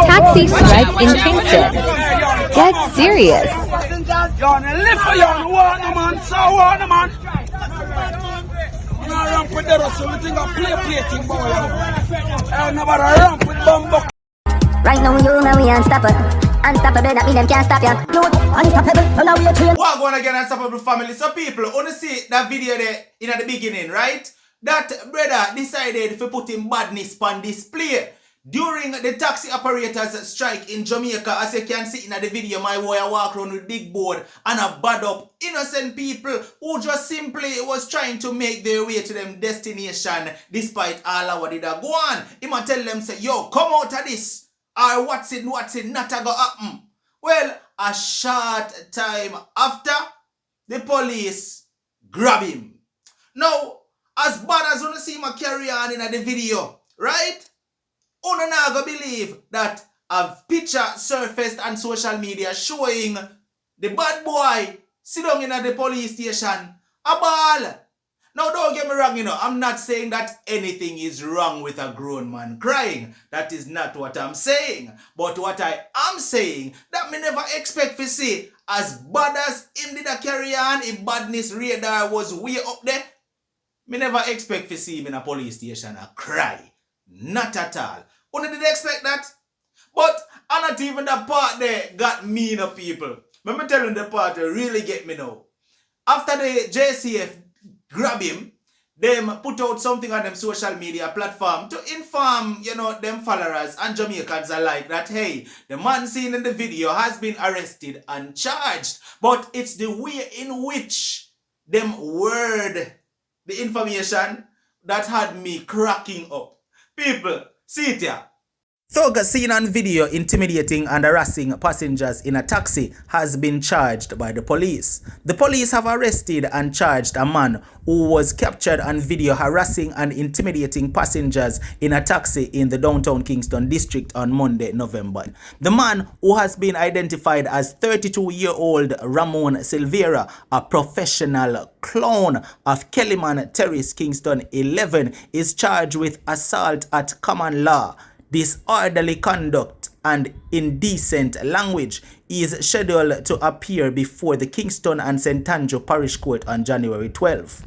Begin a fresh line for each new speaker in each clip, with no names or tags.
Taxi strike in Kingston. Get serious.
Right now you know we unstoppable. Unstoppable, that mean them can't stop you. Unstoppable, so now we're trained.
What going again, Unstoppable family? So people, wanna see that video there in the beginning, right? That brother decided to put him badness on display during the taxi operators strike in Jamaica. As you can see in the video, my boy walk around with big board and a bad up innocent people who just simply was trying to make their way to them destination despite all of what did go on. He might tell them, say, yo, come out of this. Or what's it, not a go happen. Well, a short time after, the police grab him. Now, as bad as you see him carry on in the video, right? You not go believe that a picture surfaced on social media showing the bad boy sit down in the police station, a ball. Now don't get me wrong, I'm not saying that anything is wrong with a grown man crying. That is not what I'm saying. But what I am saying, that me never expect to see, as bad as him did a carry on, his badness radar was way up there, me never expect to see him in a police station a cry. Not at all. Only did expect that. But not even the part there got me, people. Let me tell you the part that really get me now. After the JCF grab him, them put out something on them social media platform to inform, them followers and Jamaicans alike that, hey, the man seen in the video has been arrested and charged. But it's the way in which them word the information that had me cracking up. People, see it here. Thug seen on video intimidating and harassing passengers in a taxi has been charged by the police. The police have arrested and charged a man who was captured on video harassing and intimidating passengers in a taxi in the downtown Kingston district on Monday, November. The man, who has been identified as 32-year-old Ramone Silvera, a professional clown of Kellyman Terrace, Kingston 11, is charged with assault at common law, disorderly conduct, and indecent language. He is scheduled to appear before the Kingston and St. Andrew Parish Court on January 12.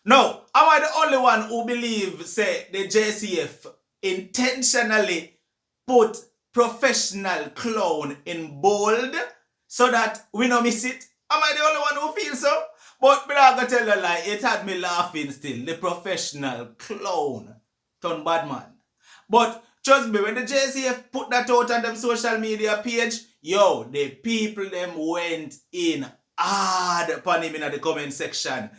Now, am I the only one who believes, say, the JCF intentionally put professional clown in bold so that we don't miss it? Am I the only one who feels so? But I'm going to tell you a lie, it had me laughing still. The professional clown turned bad man. But trust me, when the JCF put that out on them social media page, yo, the people them went in hard upon him in the comment section.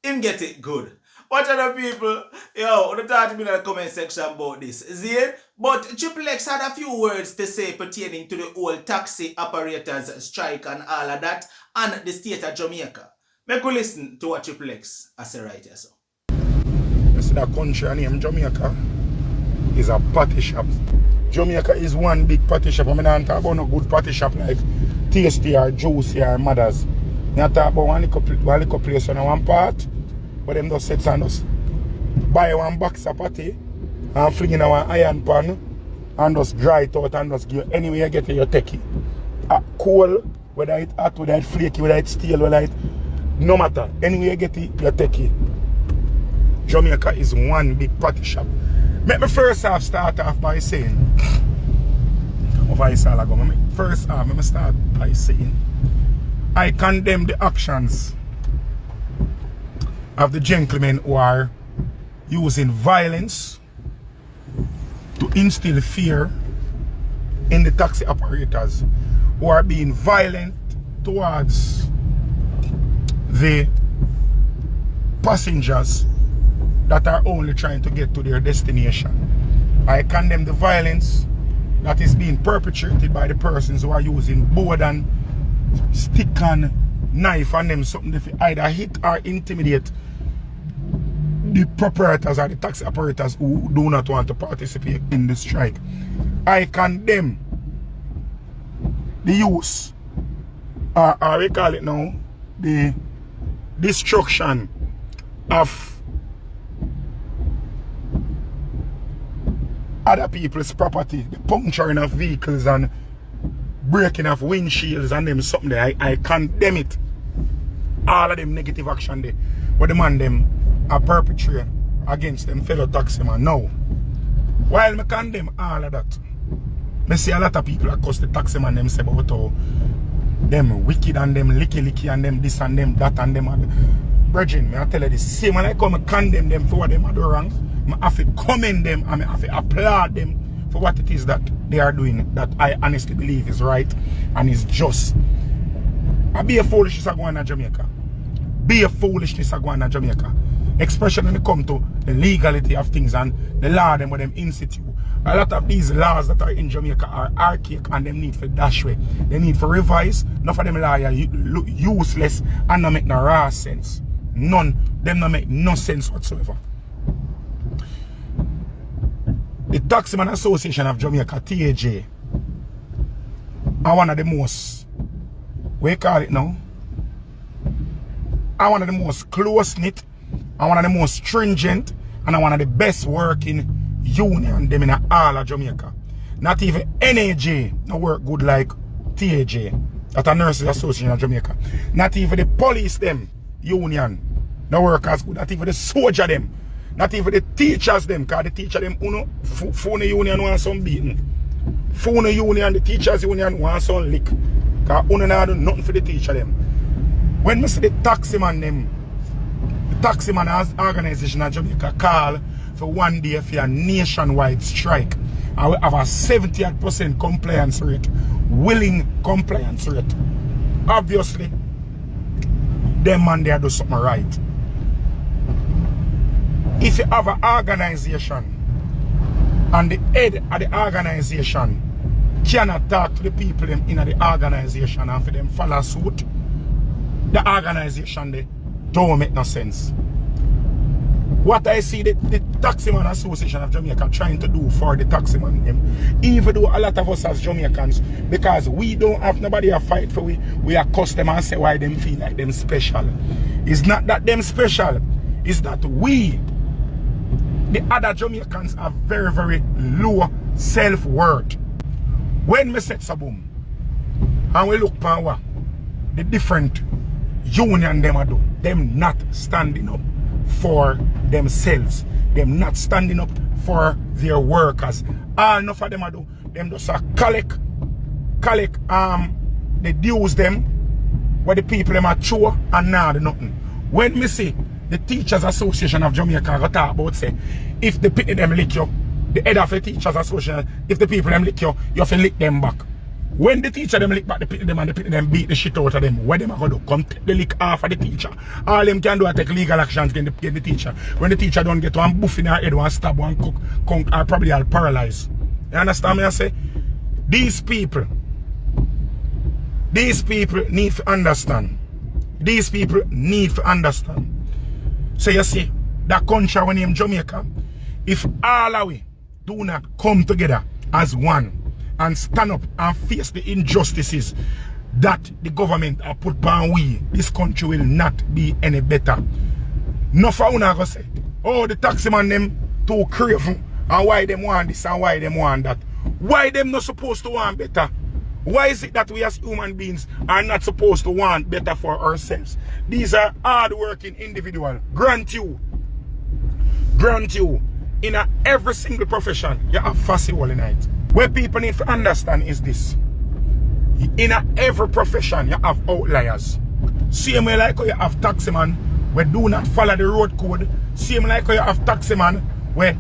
Him get it good. What other people, don't talk to me in the comment section about this. See? But Triple X had a few words to say pertaining to the old taxi operators strike and all of that, and the state of Jamaica. Make we listen to what Triple X has said right here. So.
You see that country named Jamaica is a party shop. Jamaica is one big party shop. I mean, I don't talk about no good party shop like Tasty or Juicy or Mothers. I talk about one little place on one part, but them just set and just buy one box of patty and fling in one iron pan and just dry it out and just give anyway you get it, you take it. Cool, whether it's hot, whether it's flaky, whether it's stale, whether it's no matter. Anyway you get it, you take it. Jamaica is one big party shop. Let me first off start off by saying, first off, let me start by saying, I condemn the actions of the gentlemen who are using violence to instill fear in the taxi operators who are being violent towards the passengers that are only trying to get to their destination. I condemn the violence that is being perpetrated by the persons who are using board and stick and knife and them something to either hit or intimidate the proprietors or the taxi operators who do not want to participate in the strike. I condemn the use, or we call it now, the destruction of other people's property, the puncturing of vehicles and breaking of windshields and them something there. I condemn it. All of them negative action there. But the man them are perpetrate against them fellow taximan. Now, while I condemn all of that, I see a lot of people across the taximan them say about how them wicked and them licky and them this and them that and them. Brethren, I tell you this, same when I come and condemn them for what them are doing wrong, I have to commend them and I have to applaud them for what it is that they are doing that I honestly believe is right and is just. I be a foolishness going in Jamaica. Be a foolishness going in Jamaica. Especially when it comes to the legality of things and the law them with them institute. A lot of these laws that are in Jamaica are archaic and them need for dash way. They need for revise. None of them laws are useless and not make no raw sense. None. Them not make no sense whatsoever. The Taximan Association of Jamaica, TAJ, are one of the most, what you call it now? Are one of the most close-knit, are one of the most stringent, and are one of the best working union them in all of Jamaica. Not even NAJ no work good like TAJ, that a Nurses Association of Jamaica. Not even the police them union no work as good. Not even the soldier them. Not even the teachers them, because the teacher them phone union want some beating. Phone union, the teachers union want some lick. Because uno not do nothing for the teacher them. When we see the taximan them, the taximan organization of Jamaica call for 1 day for a nationwide strike. And we have a 70% compliance rate, willing compliance rate. Obviously, them man there do something right. If you have an organization and the head of the organization cannot talk to the people in the organization and for them follow suit, the organization they don't make no sense. What I see the Taximan Association of Jamaica trying to do for the taximan them, even though a lot of us as Jamaicans, because we don't have nobody to fight for, we accuse them and say why them feel like them special. It's not that them special, it's that we, the other Jamaicans, have very, very low self-worth. When we set Saboom and we look at what the different union them do, them not standing up for themselves, them not standing up for their workers. All enough of them do, them just collect the dues them where the people them are true and now they nothing. When me see the Teachers Association of Jamaica go talk about say, if the people them lick you, the head of the Teachers Association, if the people them lick you, you have to lick them back. When the teacher them lick back the people them and the people them beat the shit out of them, what them are going to do? Come take the lick off of the teacher. All them can do is take legal actions against the teacher. When the teacher don't get one buff in her head, one stab, one cook, or probably all paralyzed. You understand me? I say, these people need to understand. These people need to understand. So you see, that country when named Jamaica, if all of we do not come together as one and stand up and face the injustices that the government have put upon we, this country will not be any better. No for una go say, oh, the taximan them too craven and why them want this and why them want that. Why them not supposed to want better? Why is it that we as human beings are not supposed to want better for ourselves? These are hard-working individuals. Grant you, in every single profession, you have fussy all night. What people need to understand is this. In every profession, you have outliers. Same way like you have taximan we do not follow the road code. Same like how you have taxi man where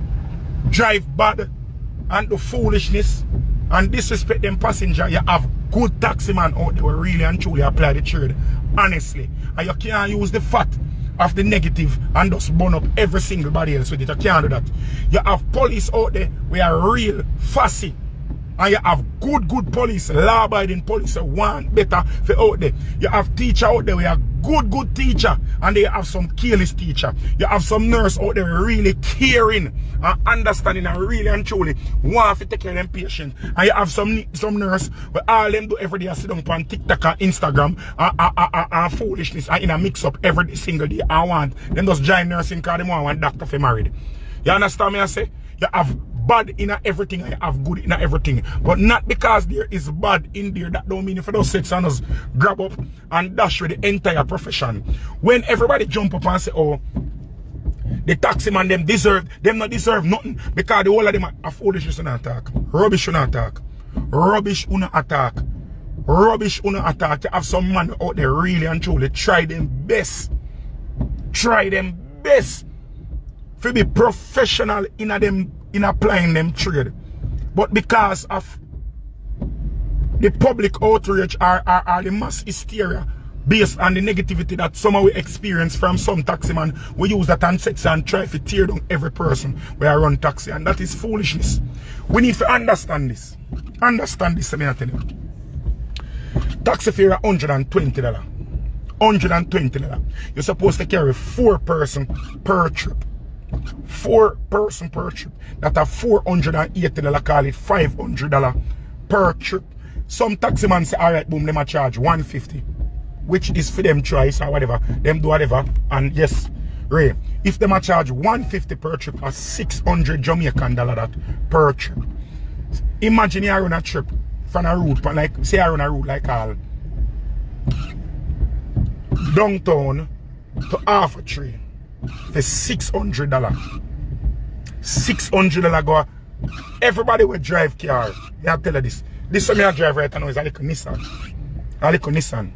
drive bad and do foolishness and disrespect them passenger. You have good taxi man out there who really and truly apply the trade honestly. And you can't use the fat of the negative and just burn up every single body else with it. You can't do that. You have police out there who are real fussy. And you have good police, law-abiding police who want better for out there. You have teacher out there who are good teacher, and they have some careless teacher. You have some nurse out there really caring and understanding and really and truly want to take care of them patients. And you have some nurse where all them do every day sit down on TikTok and Instagram and foolishness and in a mix up every single day. I want them just join nursing because they want one doctor for married. You understand me I say? You have bad in everything and you have good in everything. But not because there is bad in there, that don't mean if those sets and us grab up and dash with the entire profession. When everybody jump up and say, oh, the taxi man them not deserve nothing because the whole of them are foolishness on attack. Rubbish on attack. Rubbish on attack. Rubbish on attack. You have some man out there really and truly try them best. Try them best. To be professional in applying them trade. But because of the public outrage or the mass hysteria based on the negativity that somehow we experience from some taxi man, we use that and sex and try to tear down every person where I run taxi, and that is foolishness. We need to understand this. Understand this, I tell you. Taxi fare $120. $120. You're supposed to carry 4 person per trip. 4 person per trip. That are $480, call it $500 per trip. Some taxi man say, alright, boom, them a charge $150, which is for them choice or whatever. Them do whatever. And yes, Ray, if them a charge $150 per trip or 600 Jamaican dollar that per trip. Imagine you run a trip from a route, like say I run a route like all downtown to half a tree. For $600. $600 go. Everybody will drive car. I tell you this. This one I drive right now is a little Nissan. A little Nissan.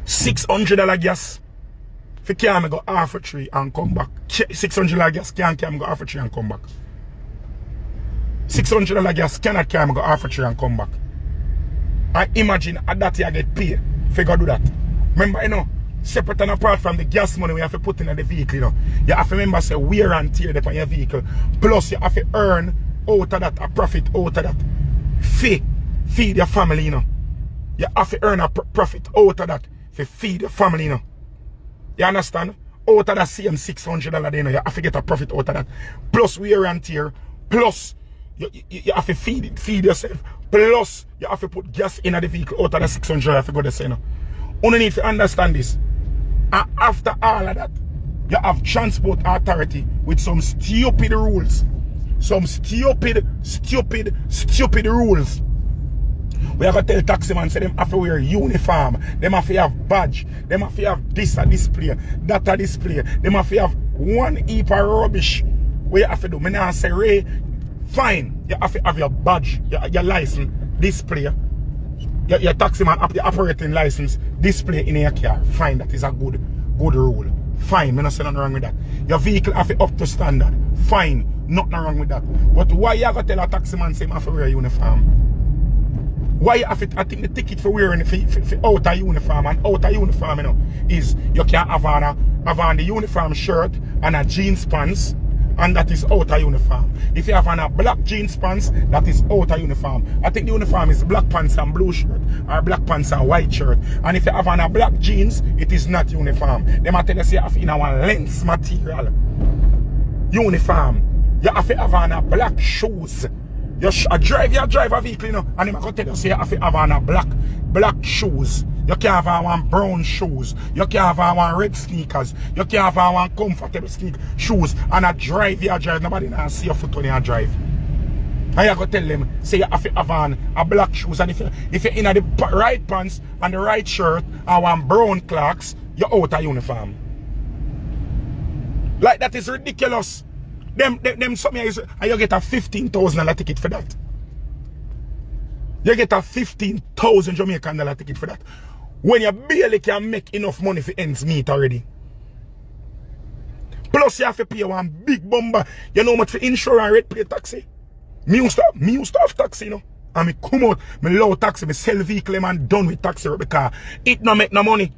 $600 gas. For car me go half a tree and come back. $600 gas can me go half a tree and come back. $600 gas cannot carry me go half a tree and come back. I imagine at that you get paid if you go do that. Remember, you know, separate and apart from the gas money we have to put in the vehicle, you know. You have to remember say wear and tear upon your vehicle. Plus you have to earn out of that a profit out of that. Feed your family, you know. You have to earn a profit out of that to feed your family, you know. You understand? Out of that same $600, you know, you have to get a profit out of that. Plus wear and tear. Plus you have to feed yourself. Plus you have to put gas in the vehicle out of that $600 you have to go there, you know. You need to understand this. And after all of that, you have transport authority with some stupid rules. Some stupid rules. We have to tell taxi man, say them have to wear uniform. Them have to have badge. Them have to have this a display, that a display. Them have to have one heap of rubbish. What you have to do? Me now say, Ray, fine. You have to have your badge, your license, display. Your taxi man have the operating license display in your car. Fine, that is a good rule. Fine, me not say nothing wrong with that. Your vehicle have to up to standard. Fine, nothing wrong with that. But why you have to tell a taxi man say I have to wear a uniform? Why you have to, I think the ticket for wearing for outer uniform and outer uniform, you know, is you can have on the uniform shirt and a jeans pants, and that is outer uniform. If you have on a black jeans pants, that is outer uniform. I think the uniform is black pants and blue shirt, or black pants and white shirt. And if you have on a black jeans, it is not uniform. They might tell you say you have in a lens material. Uniform. You have to have on a black shoes. You drive a vehicle, you know, and they might tell you say you have to have on a black shoes. You can't have on brown shoes. You can't have on red sneakers. You can't have on comfortable shoes. And a drive, you drive. Nobody can see your foot when you drive. And you go tell them, say you have to have on a black shoes. And if you're in the right pants and the right shirt and one brown clocks, you're out of uniform. Like that is ridiculous. Them something is, and you get a $15,000 ticket for that. You get a 15,000 Jamaican dollar ticket for that. When you barely can make enough money for ends meet already. Plus you have to pay one big bomber. You know how much for insurance and red plate taxi? Me used to have taxi, you know. And me come out, me love taxi, me sell vehicle, man, done with taxi because it no make no money.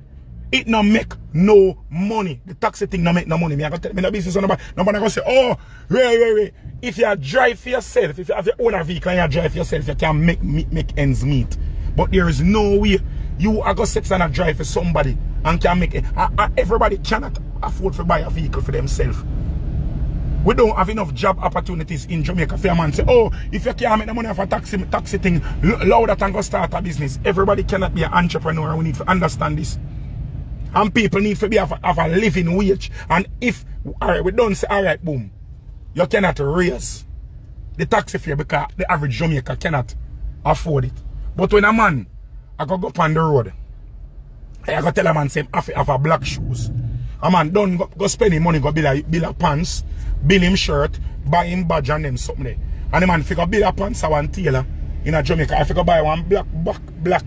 It no make no money. The taxi thing no make no money. Me I go tell me no business on nobody go say, oh, wait. If you drive for yourself, if you have your own vehicle and you drive for yourself, you can make ends meet. But there is no way you are going to sit and drive for somebody and can make it. Everybody cannot afford to buy a vehicle for themselves. We don't have enough job opportunities in Jamaica for a man say, oh, if you can't make the money off a taxi thing, allow that and go start a business. Everybody cannot be an entrepreneur. We need to understand this. And people need to be have a living wage. And if, alright, we don't say, alright, boom, you cannot raise the taxi fare because the average Jamaica cannot afford it. But when a man, I go up on the road, I go tell a man, say, I have a black shoes. A man don't go spend him money, go bill a pants, bill him shirt, buy him badge and them something there. And the man figure bill a pants a one tailor in a Jamaica. I figure buy one black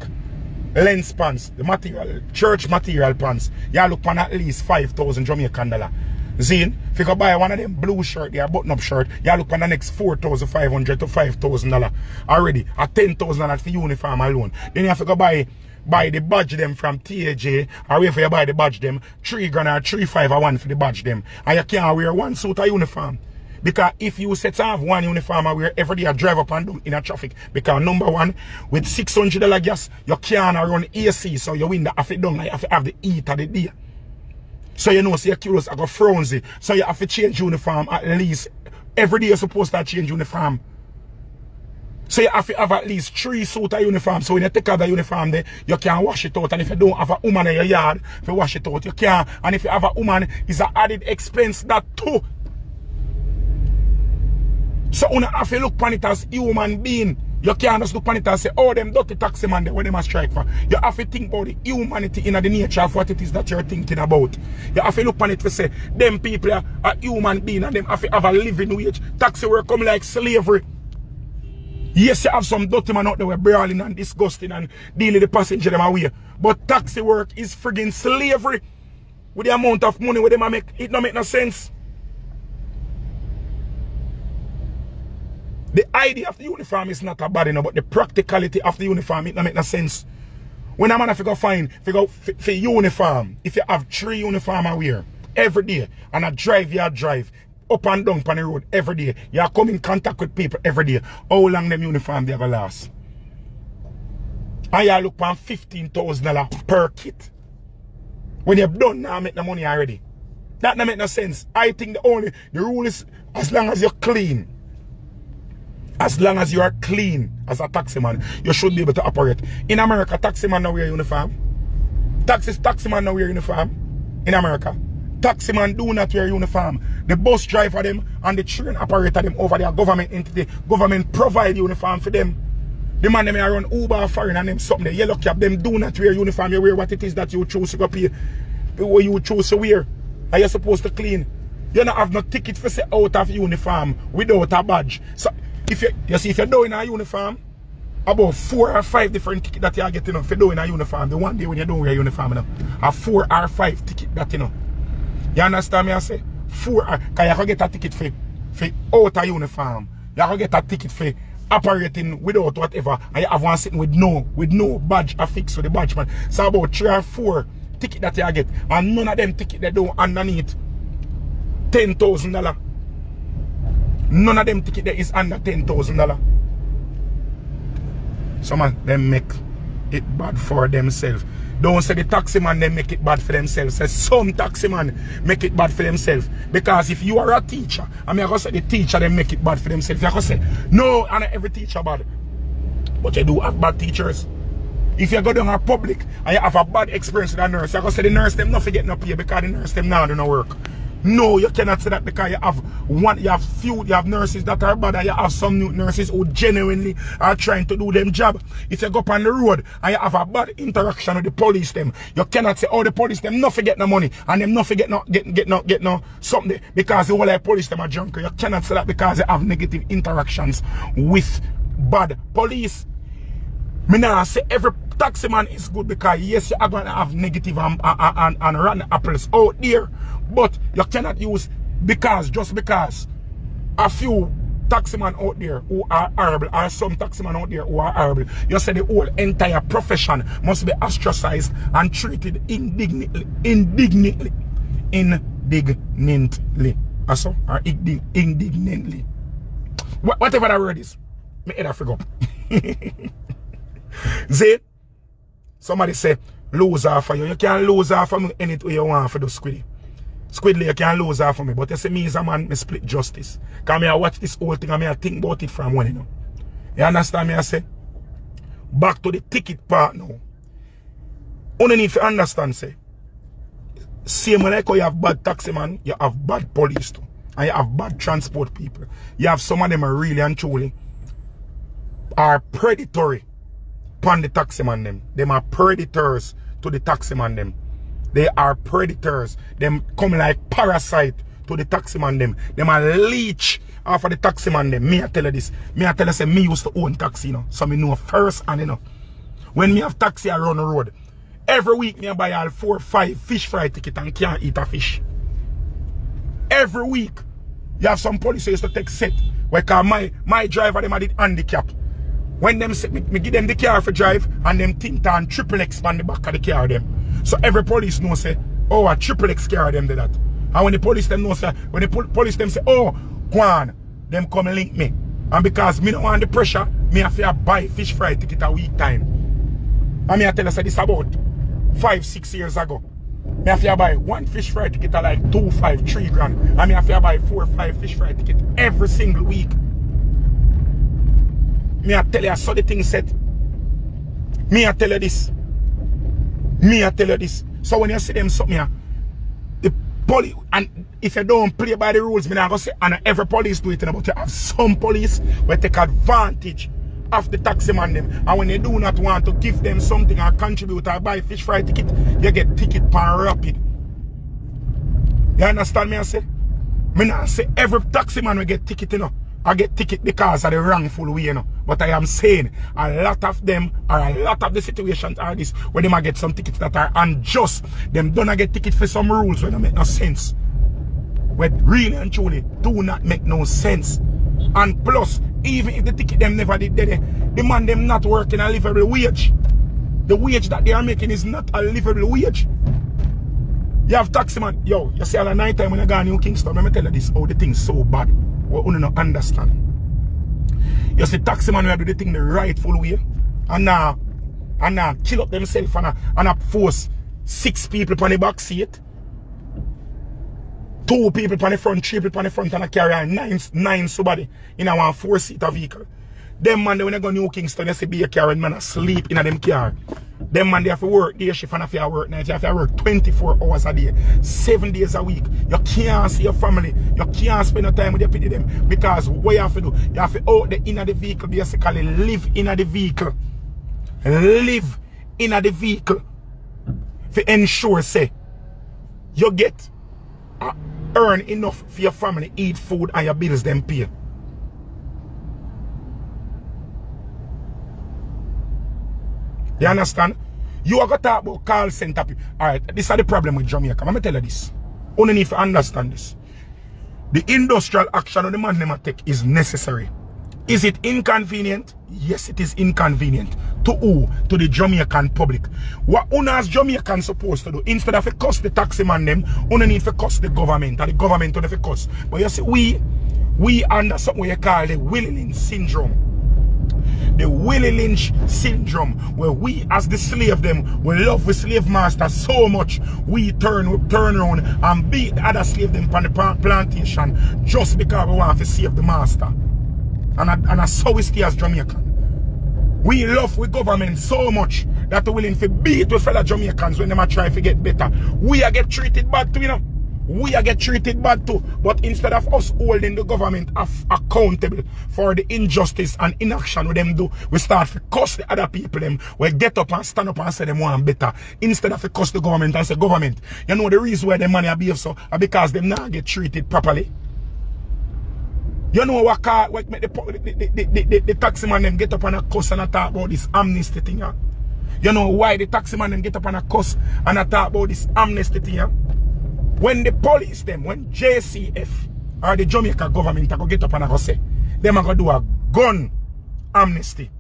lens pants, the material, church material pants. You look on at least 5,000 Jamaican dollar. Zine, if you buy one of them blue shirt, yeah, button up shirt, you look on the next 4,500 to $5,000 already. At $10,000 for uniform alone. Then you have to go buy the badge them from TAJ, or wait for you buy the badge them, $3 grand or $3,500 or one for the badge them. And you can't wear one suit or uniform. Because if you set to have one uniform and wear every day, I drive up and down in a traffic. Because number one, with $600 gas, you can't run AC, so you win the half it down, you have to have the heat of the day. So you know, so your clothes are frozen. So you have to change uniform at least. Every day you're supposed to change uniform. So you have to have at least 3 suits of uniform. So when you take out the uniform there, you can wash it out. And if you don't have a woman in your yard, if you wash it out, you can. And if you have a woman, it's an added expense that too. So you have to look upon it as human being. You can't just look upon it and say, oh, them dirty taxi man, what they must strike for. You have to think about the humanity in the nature of what it is that you're thinking about. You have to look upon it to say, them people are human beings and them have to have a living wage. Taxi work come like slavery. Yes, you have some dirty man out there brawling and disgusting and dealing the passenger them away. But taxi work is friggin' slavery. With the amount of money where they make, it don't make no sense. The idea of the uniform is not a bad enough, but the practicality of the uniform, it don't make no sense. When a man have to go find for uniform, if you have 3 uniform I wear every day, and I drive, you drive, up and down on the road every day, you come in contact with people every day, how long them uniform they ever last? And you look on $15,000 per kit. When you've done now, make the money already. That don't make no sense. I think the rule is as long as you're clean. As long as you are clean as a taxi man, you should be able to operate. In America, taxi man don't wear uniform. Taxi man don't wear uniform. In America, taxi man do not wear uniform. The bus driver them and the train operator them over their government entity. Government provide uniform for them. The man them run Uber foreign and them something. The yellow cab them do not wear uniform. You wear what it is that you choose to go pay. What you choose to wear. Are you supposed to clean? You don't have no ticket for say out of uniform without a badge. So if you're doing a uniform, about 4 or 5 different tickets that you are getting for doing a uniform. The one day when you don't wear a uniform, you know, a 4 or 5 tickets that you know. You understand me? I say 4 because you can get a ticket for out a uniform. You can get a ticket for operating without whatever, and you have one sitting with no badge affixed with the badge man. So about 3 or 4 tickets that you get, and none of them tickets they don't underneath $10,000. None of them ticket there is under $10,000. Some of them make it bad for themselves. Don't say the taxi man they make it bad for themselves. Say some taxi man make it bad for themselves. Because if you are a teacher, I mean I go say the teacher they make it bad for themselves. I go say no, and every teacher bad. But you do have bad teachers. If you go down a public and you have a bad experience with a nurse, I go say the nurse them not forget no pay because the nurse them now do no work. No, you cannot say that because you have nurses that are bad and you have some new nurses who genuinely are trying to do them job. If you go up on the road and you have a bad interaction with the police them, you cannot say, oh, the police them not forget no money and them not forget get no something because the whole like police them are drunk. You cannot say that because you have negative interactions with bad police. Me now say every taxi man is good because yes, you are going to have negative and rotten apples out there. But you cannot use just because a few taximan out there who are horrible, or some taximan out there who are horrible, you say the whole entire profession must be ostracized and treated indignantly. Also, or indignantly. Whatever that word is, me head I forgot. See, somebody say, lose off for you. You can't lose off for me any way you want for the squiddy. Squidly, you can't lose off for me. But you see, me as a man, me split justice. Because I watch this whole thing and I think about it from when, you know. You understand me? I say, back to the ticket part now. Only need to understand, say, same like how you have bad taxi man, you have bad police too. And you have bad transport people. You have some of them are really and truly are predatory upon the taxi man them. Them are predators to the taxi man them. They are predators. Them come like parasite to the taxi man them. Them are leech off of the taxi man them. Me I tell you this. Me I tell you say me used to own taxi, you know. So me know first and you know. When me have taxi around the road, every week me I buy all 4 or 5 fish fry ticket and can't eat a fish. Every week. You have some police who used to take set. Because my driver them I did handicap. When them set, me give them the car for drive and them tint and triple X on the back of the car them. So every police know say, oh, a triple X car them did that. And when the police them know say, when the police them say, oh, Kwan, them come link me. And because me don't want the pressure, me have to buy fish fry ticket a week time. And me I tell us this about 5-6 years ago. Me have to buy 1 fish fry ticket at like 2, 5, 3 grand. And me have to buy 4 or 5 fish fry ticket every single week. Me I tell you, I saw the thing said. Me I tell you this. Me I tell you this. So when you see them something here, the police, and if you don't play by the rules, me not gonna say, and every police do it, but you have some police will take advantage of the taxi man them. And when they do not want to give them something or contribute or buy fish fry ticket, you get ticket pan rapid. You understand me I say? Me not say every taxi man will get ticket, you know. I get ticket because of the wrongful way, you know. But I am saying a lot of them, or a lot of the situations are this, where they might get some tickets that are unjust. Them don't get ticket for some rules when they make no sense. When really and truly do not make no sense. And plus, even if the ticket them never did, the man them not working a livable wage. The wage that they are making is not a livable wage. You have taxi man, yo, you see all the night time when you go to Kingston, let me tell you this, how the thing's so bad. What you don't understand. You see taxi man will do the thing the rightful way. And now kill up themselves and force 6 people on the back seat. 2 people on the front, 3 people on the front, and I carry 9 somebody in a 4-seater vehicle. Them man, when they go to New Kingston, you see be a carrying man asleep in a them car. Them man, they have to work day shift and have to work night. You have to work 24 hours a day, 7 days a week. You can't see your family. You can't spend no time with your pity them. Because what you have to do, you have to out the inner the vehicle, basically live in the vehicle. Live in the vehicle. To ensure, say, you get earn enough for your family, eat food, and your bills them pay. You understand? You are going to talk about call center people. Alright, this is the problem with Jamaica. Let me tell you this. Only need to understand this. The industrial action of the man them take is necessary. Is it inconvenient? Yes, it is inconvenient. To who? To the Jamaican public. What as Jamaicans supposed to do, instead of to cost the taxi man them, only need to cost the government, and the government don't have to cost. But you see, we under something we call the Willie Lynch syndrome. The Willie Lynch syndrome, where we as the slave them, we love the slave master so much, we turn around and beat the other slave them on the plantation just because we want to save the master. And that's how we stay as Jamaican. We love the government so much that we're willing to beat with fellow Jamaicans when they are trying to get better. We are get treated bad too, you know. We are get treated bad too. But instead of us holding the government accountable for the injustice and inaction with them do, we start to cuss the other people them. We get up and stand up and say them want better. Instead of to cuss the government and say, government, you know the reason why the money behave so are because them not get treated properly. You know what make the taxi man them get up and a cuss and a talk about this amnesty thing, yeah? You know why the taxi man them get up and a cuss and a talk about this amnesty thing, yeah? When the police them, when JCF or the Jamaica government are going to get up and go say, them are going to do a gun amnesty.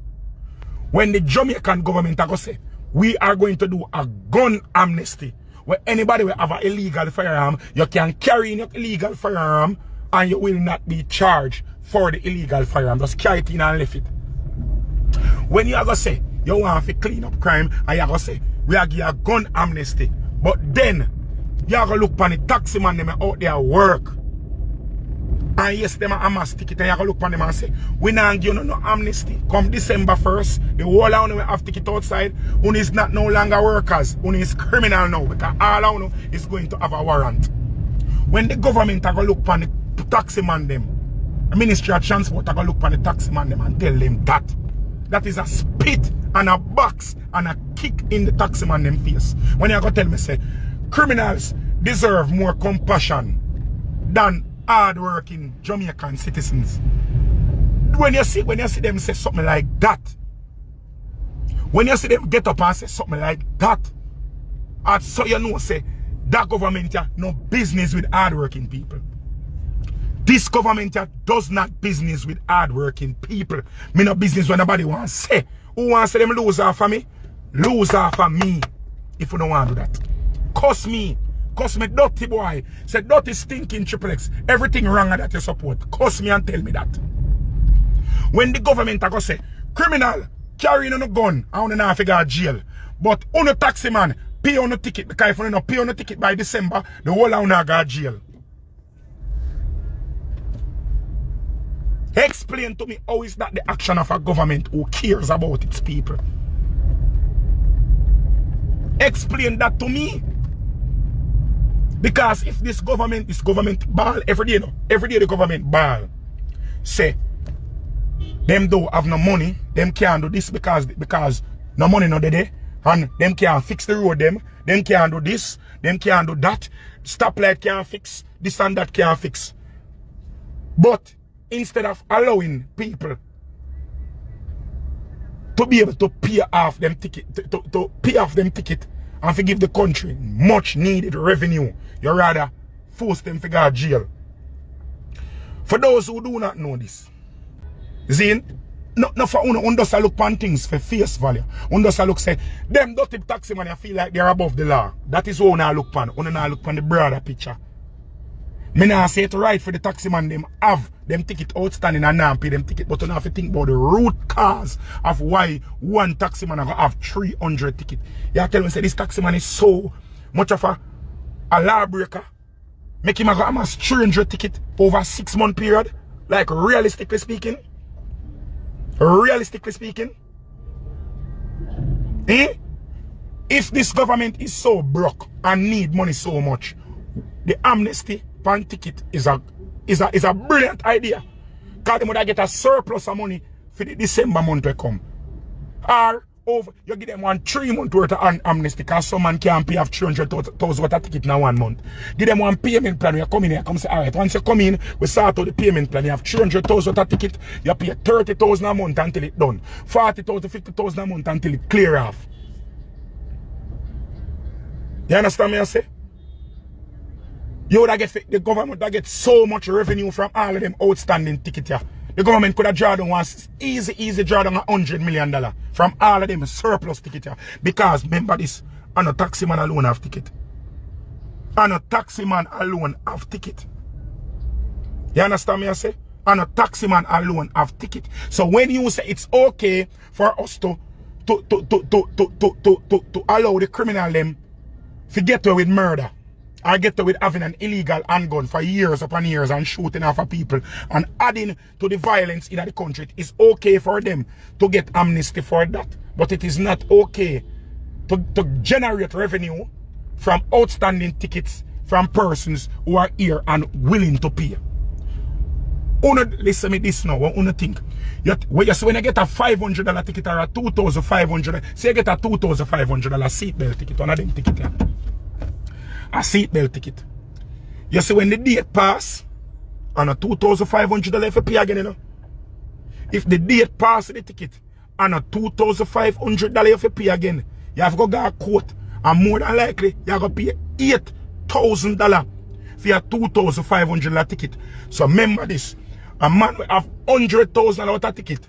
When the Jamaican government are going to say, we are going to do a gun amnesty, where anybody will have an illegal firearm, you can carry in your illegal firearm and you will not be charged for the illegal firearm. Just carry it in and left it. When you are going to say, you want to clean up crime, and you are going to say, we are giving a gun amnesty. But then, you are going to look on the taxi man them out there work. And yes, them are mass ticket, and you are going to look on them and say, we not give you no amnesty. Come December 1st, the whole of you have ticket outside. One is not no longer workers. One is criminal now, because all of you is going to have a warrant. When the government are going to look on the taxi man them, the Ministry of Transport are going to look on the taxi man them and tell them that. That is a spit and a box and a kick in the taxi man them face. When you go tell me say criminals deserve more compassion than hard-working Jamaican citizens. When you see them say something like that, when you see them get up and say something like that, and so you know say that government has no business with hard-working people. This government does not business with hard-working people. Me no business when nobody wants to say. Who wants to say them lose off of me? Lose off of me. If you don't want to do that. Cuss me. Cuss me dirty boy. Say dirty stinking triplex. Everything wrong that you support. Cuss me and tell me that. When the government are going to say, criminal, carrying on a gun, I don't know if you go to jail. But on a taxi man, pay on a ticket. Because if you don't pay on a ticket by December, the whole of you go to jail. Explain to me how is that the action of a government who cares about its people. Explain that to me. Because if this government ball every day, you know, every day the government ball. Say, them don't have no money, them can't do this because no money no there, and them can't fix the road them can't do this, them can't do that, stoplight can't fix, this and that can't fix. But instead of allowing people to be able to pay off them ticket, to pay off them ticket and to give the country much needed revenue, you rather force them to go to jail. For those who do not know this, Zine, no for one does look on things for face value. One does look say, them dirty taxi man I feel like they're above the law. That is how I look on. One now look on the broader picture. Me nah say it right for the taxi man them have them ticket outstanding and now pay them ticket, but you have to think about the root cause of why one taxi man have 300 tickets. You tell me say this taxi man is so much of a lawbreaker. Make him have amass 300 tickets over a 6-month period. Like realistically speaking. Realistically speaking. If this government is so broke and need money so much, the amnesty pan ticket is a brilliant idea. Because they would get a surplus of money for the December month to come. Or over, you give them 3 months worth of amnesty because some man can't pay off 300,000 worth of ticket in 1 month. Give them one payment plan. You come in here, come say, alright, once you come in, we start out the payment plan. You have 300,000 worth of ticket, you pay 30,000 a month until it's done. 40,000, 50,000 a month until it clear off. You understand me I say? You would get the government that get so much revenue from all of them outstanding tickets here. The government could have drawn down one easy draw down $100 million from all of them surplus tickets here. Because remember this, and a taxi man alone have ticket. And a taxi man alone have ticket. You understand me I say? And a taxi man alone have ticket. So when you say it's okay for us to allow the criminal them to get away with murder, I get with having an illegal handgun for years upon years and shooting off of people and adding to the violence in the country. It is okay for them to get amnesty for that. But it is not okay to generate revenue from outstanding tickets from persons who are here and willing to pay. Listen me this now, what you think? When you get a $500 ticket or a $2,500, say you get a $2,500 seatbelt ticket, one of them ticket here. A seatbelt ticket. You see when the date pass on a $2,500 if you pay again, you know. If the date pass the ticket on a $2,500 if you pay again, you have to go to court and more than likely you have to pay $1,000 for a $2,500 ticket. So remember this. A man will have $100,000 worth of ticket.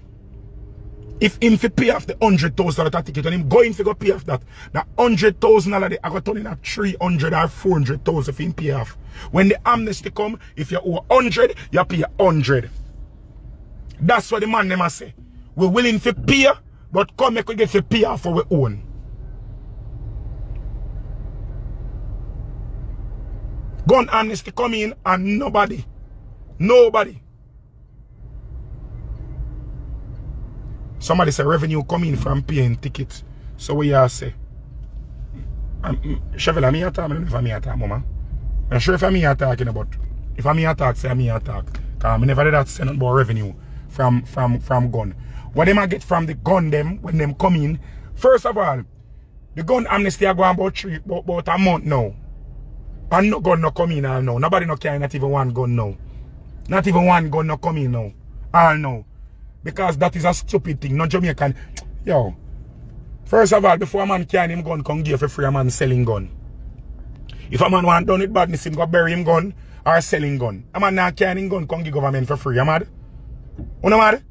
If him fi pay off the $100,000 ticket and him going to go pay off that $100,000 I got turn in at 300 or 400,000 if him pay off. When the amnesty come, if you owe 100, you pay 100. That's what the man them a say. We're willing to pay, but come make we get to pay off for our own. Gun amnesty come in and nobody. Somebody say revenue coming from paying tickets. So what you say? Chevelle, me attack, I don't know if I'm attack, mama. I'm sure if I'm talking about. If I'm attack, say I'm attack. Because I never did that say nothing about revenue from gun. What them I get from the gun them when them come in? First of all, the gun amnesty are going about a month now. And no gun no come in all now. Nobody no carry not even one gun now. Not even one gun no come in now. All now. Because that is a stupid thing. No Jamaican. Yo. First of all, before a man carry him gun, come give for free a man selling gun. If a man want done with badness, him go bury him gun or selling gun. A man not carrying gun, come give government for free. You mad? You know mad?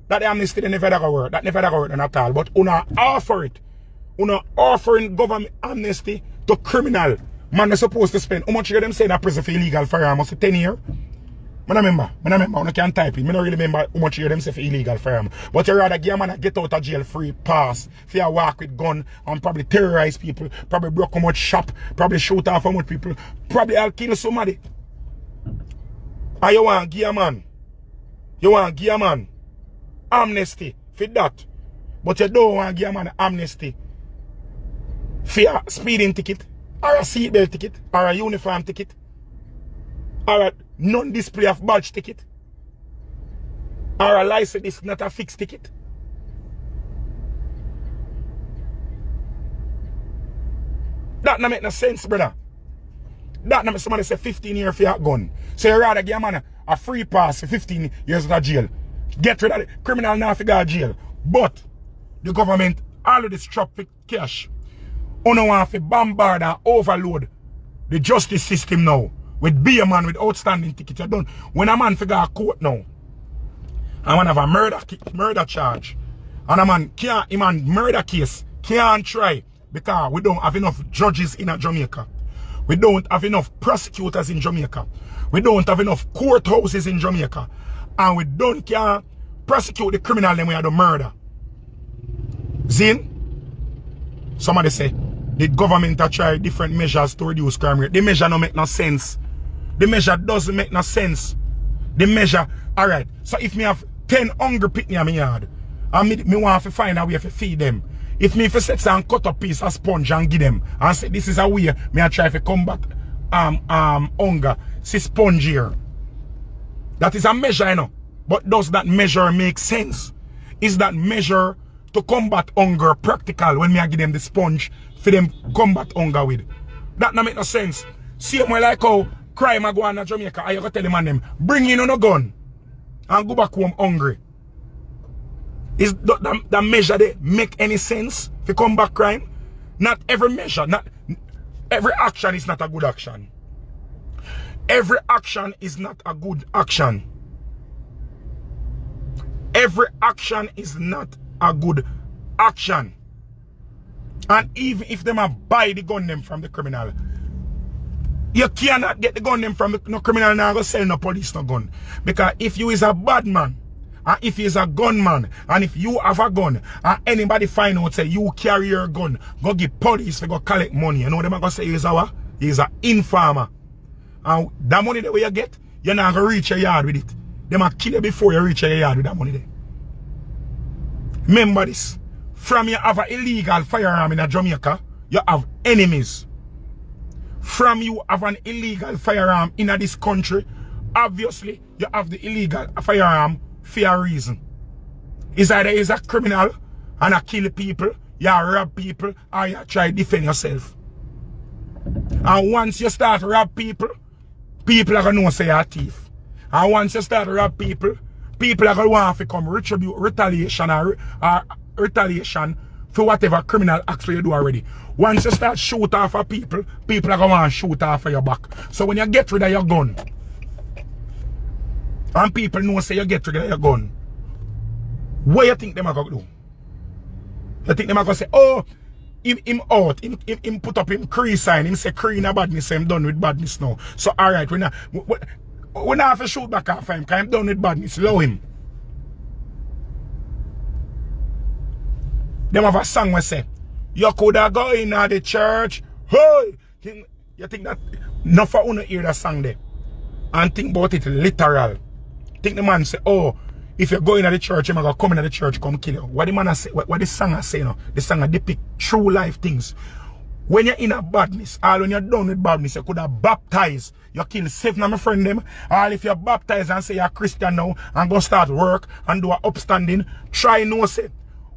That the amnesty they never that work. That never that work at all. But you offer it. You offering government amnesty to criminal. Man, they're supposed to spend. How much you them say that prison for illegal firearm? Must 10 years? I remember. I can't type it. I don't really remember how much you them say for illegal firearm. But you rather give a man a get out of jail free pass. For you walk with gun and probably terrorize people. Probably broke how much shop. Probably shoot off how much people. Probably I'll kill somebody. And you want to give a man. You want to give a man amnesty for that. But you don't want to give a man amnesty for a speeding ticket. Or a seatbelt ticket. Or a uniform ticket. Or a non-display of badge ticket. Or a license is not a fixed ticket. That don't make no sense, brother. That don't make somebody say 15 years for your gun. So you rather give a man a free pass for 15 years out of jail. Get rid of the criminal now for go to jail. But the government already strapped for cash. You don't want to bombard and overload the justice system now. With be a man with outstanding ticket, you done. When a man figure a court now, a man have a murder charge, and a man can't, murder case can't try because we don't have enough judges in Jamaica. We don't have enough prosecutors in Jamaica. We don't have enough courthouses in Jamaica, and we don't can prosecute the criminal when we have the murder. Zin? Somebody say the government have tried different measures to reduce crime rate. The measure don't make no sense. The measure doesn't make no sense. The measure, alright. So if me have 10 hungry picnic in my yard, and me want to find a way to feed them. If me for set and cut a piece of sponge and give them, and say this is a way me I try to combat hunger, see sponge here. That is a measure, you know. But does that measure make sense? Is that measure to combat hunger practical when me I give them the sponge for them combat hunger with? That don't make no sense. See more like how crime I go on in Jamaica, and you go tell the man them, bring in on a gun and go back home hungry. Is that measure they make any sense to combat crime? Not every measure, not every action is not a good action. Every action is not a good action. Every action is not a good action. And even if them buy the gun them from the criminal, you cannot get the gun them from no criminal now go sell no police no gun. Because if you is a bad man, and if you is a gunman, and if you have a gun, and anybody find out say you carry your gun, go give police to go collect money. You know them are gonna say he is an informer. And that money that you get, you're not gonna reach your yard with it. They might kill you before you reach your yard with that money there. Remember this. From you have an illegal firearm in Jamaica, you have enemies. From you have an illegal firearm in this country, obviously you have the illegal firearm for a reason. It's either is a criminal and a kill people, you rob people, or you try to defend yourself. And once you start to rob people, people are going to know say you're a thief. And once you start to rob people, people are going to want to come retaliation or retaliation for whatever criminal acts you do already. Once you start shoot off of people, people are going to want to shoot off of your back. So when you get rid of your gun, and people know say you get rid of your gun, what you think them are going to do? You think them are going to say, oh, him out, him put up him Cree sign, him say Cree in a badness, so I'm done with badness now. So alright, we're not have to shoot back off him, because I'm done with badness, allow him. Them have a song where say, you could have go in the church, hey! You think that, not for you to hear that song there, and think about it literal. Think the man say, oh, if you go in the church, you're going to come in the church, come kill you. What the man say, what the song say, no? The song depict true life things. When you're in a badness, or when you're done with badness, you could have baptized. You kill 7 of my friend them. Or if you're baptized and say you're a Christian now, and go start work and do a upstanding, try no say.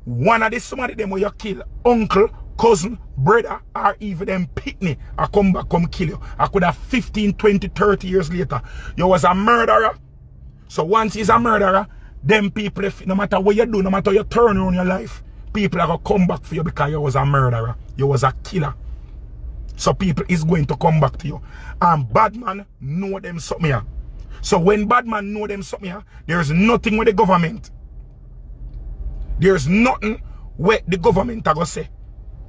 One of the somebody them where you kill uncle, cousin, brother, or even them pitney, I come back, come kill you. I could have 15, 20, 30 years later. You was a murderer. So once he's a murderer, them people, no matter what you do, no matter you turn around your life, people are going to come back for you because you was a murderer. You was a killer. So people is going to come back to you. And bad man know them something here. So when bad man know them something here, there's nothing with the government. There's nothing where the government are going to say.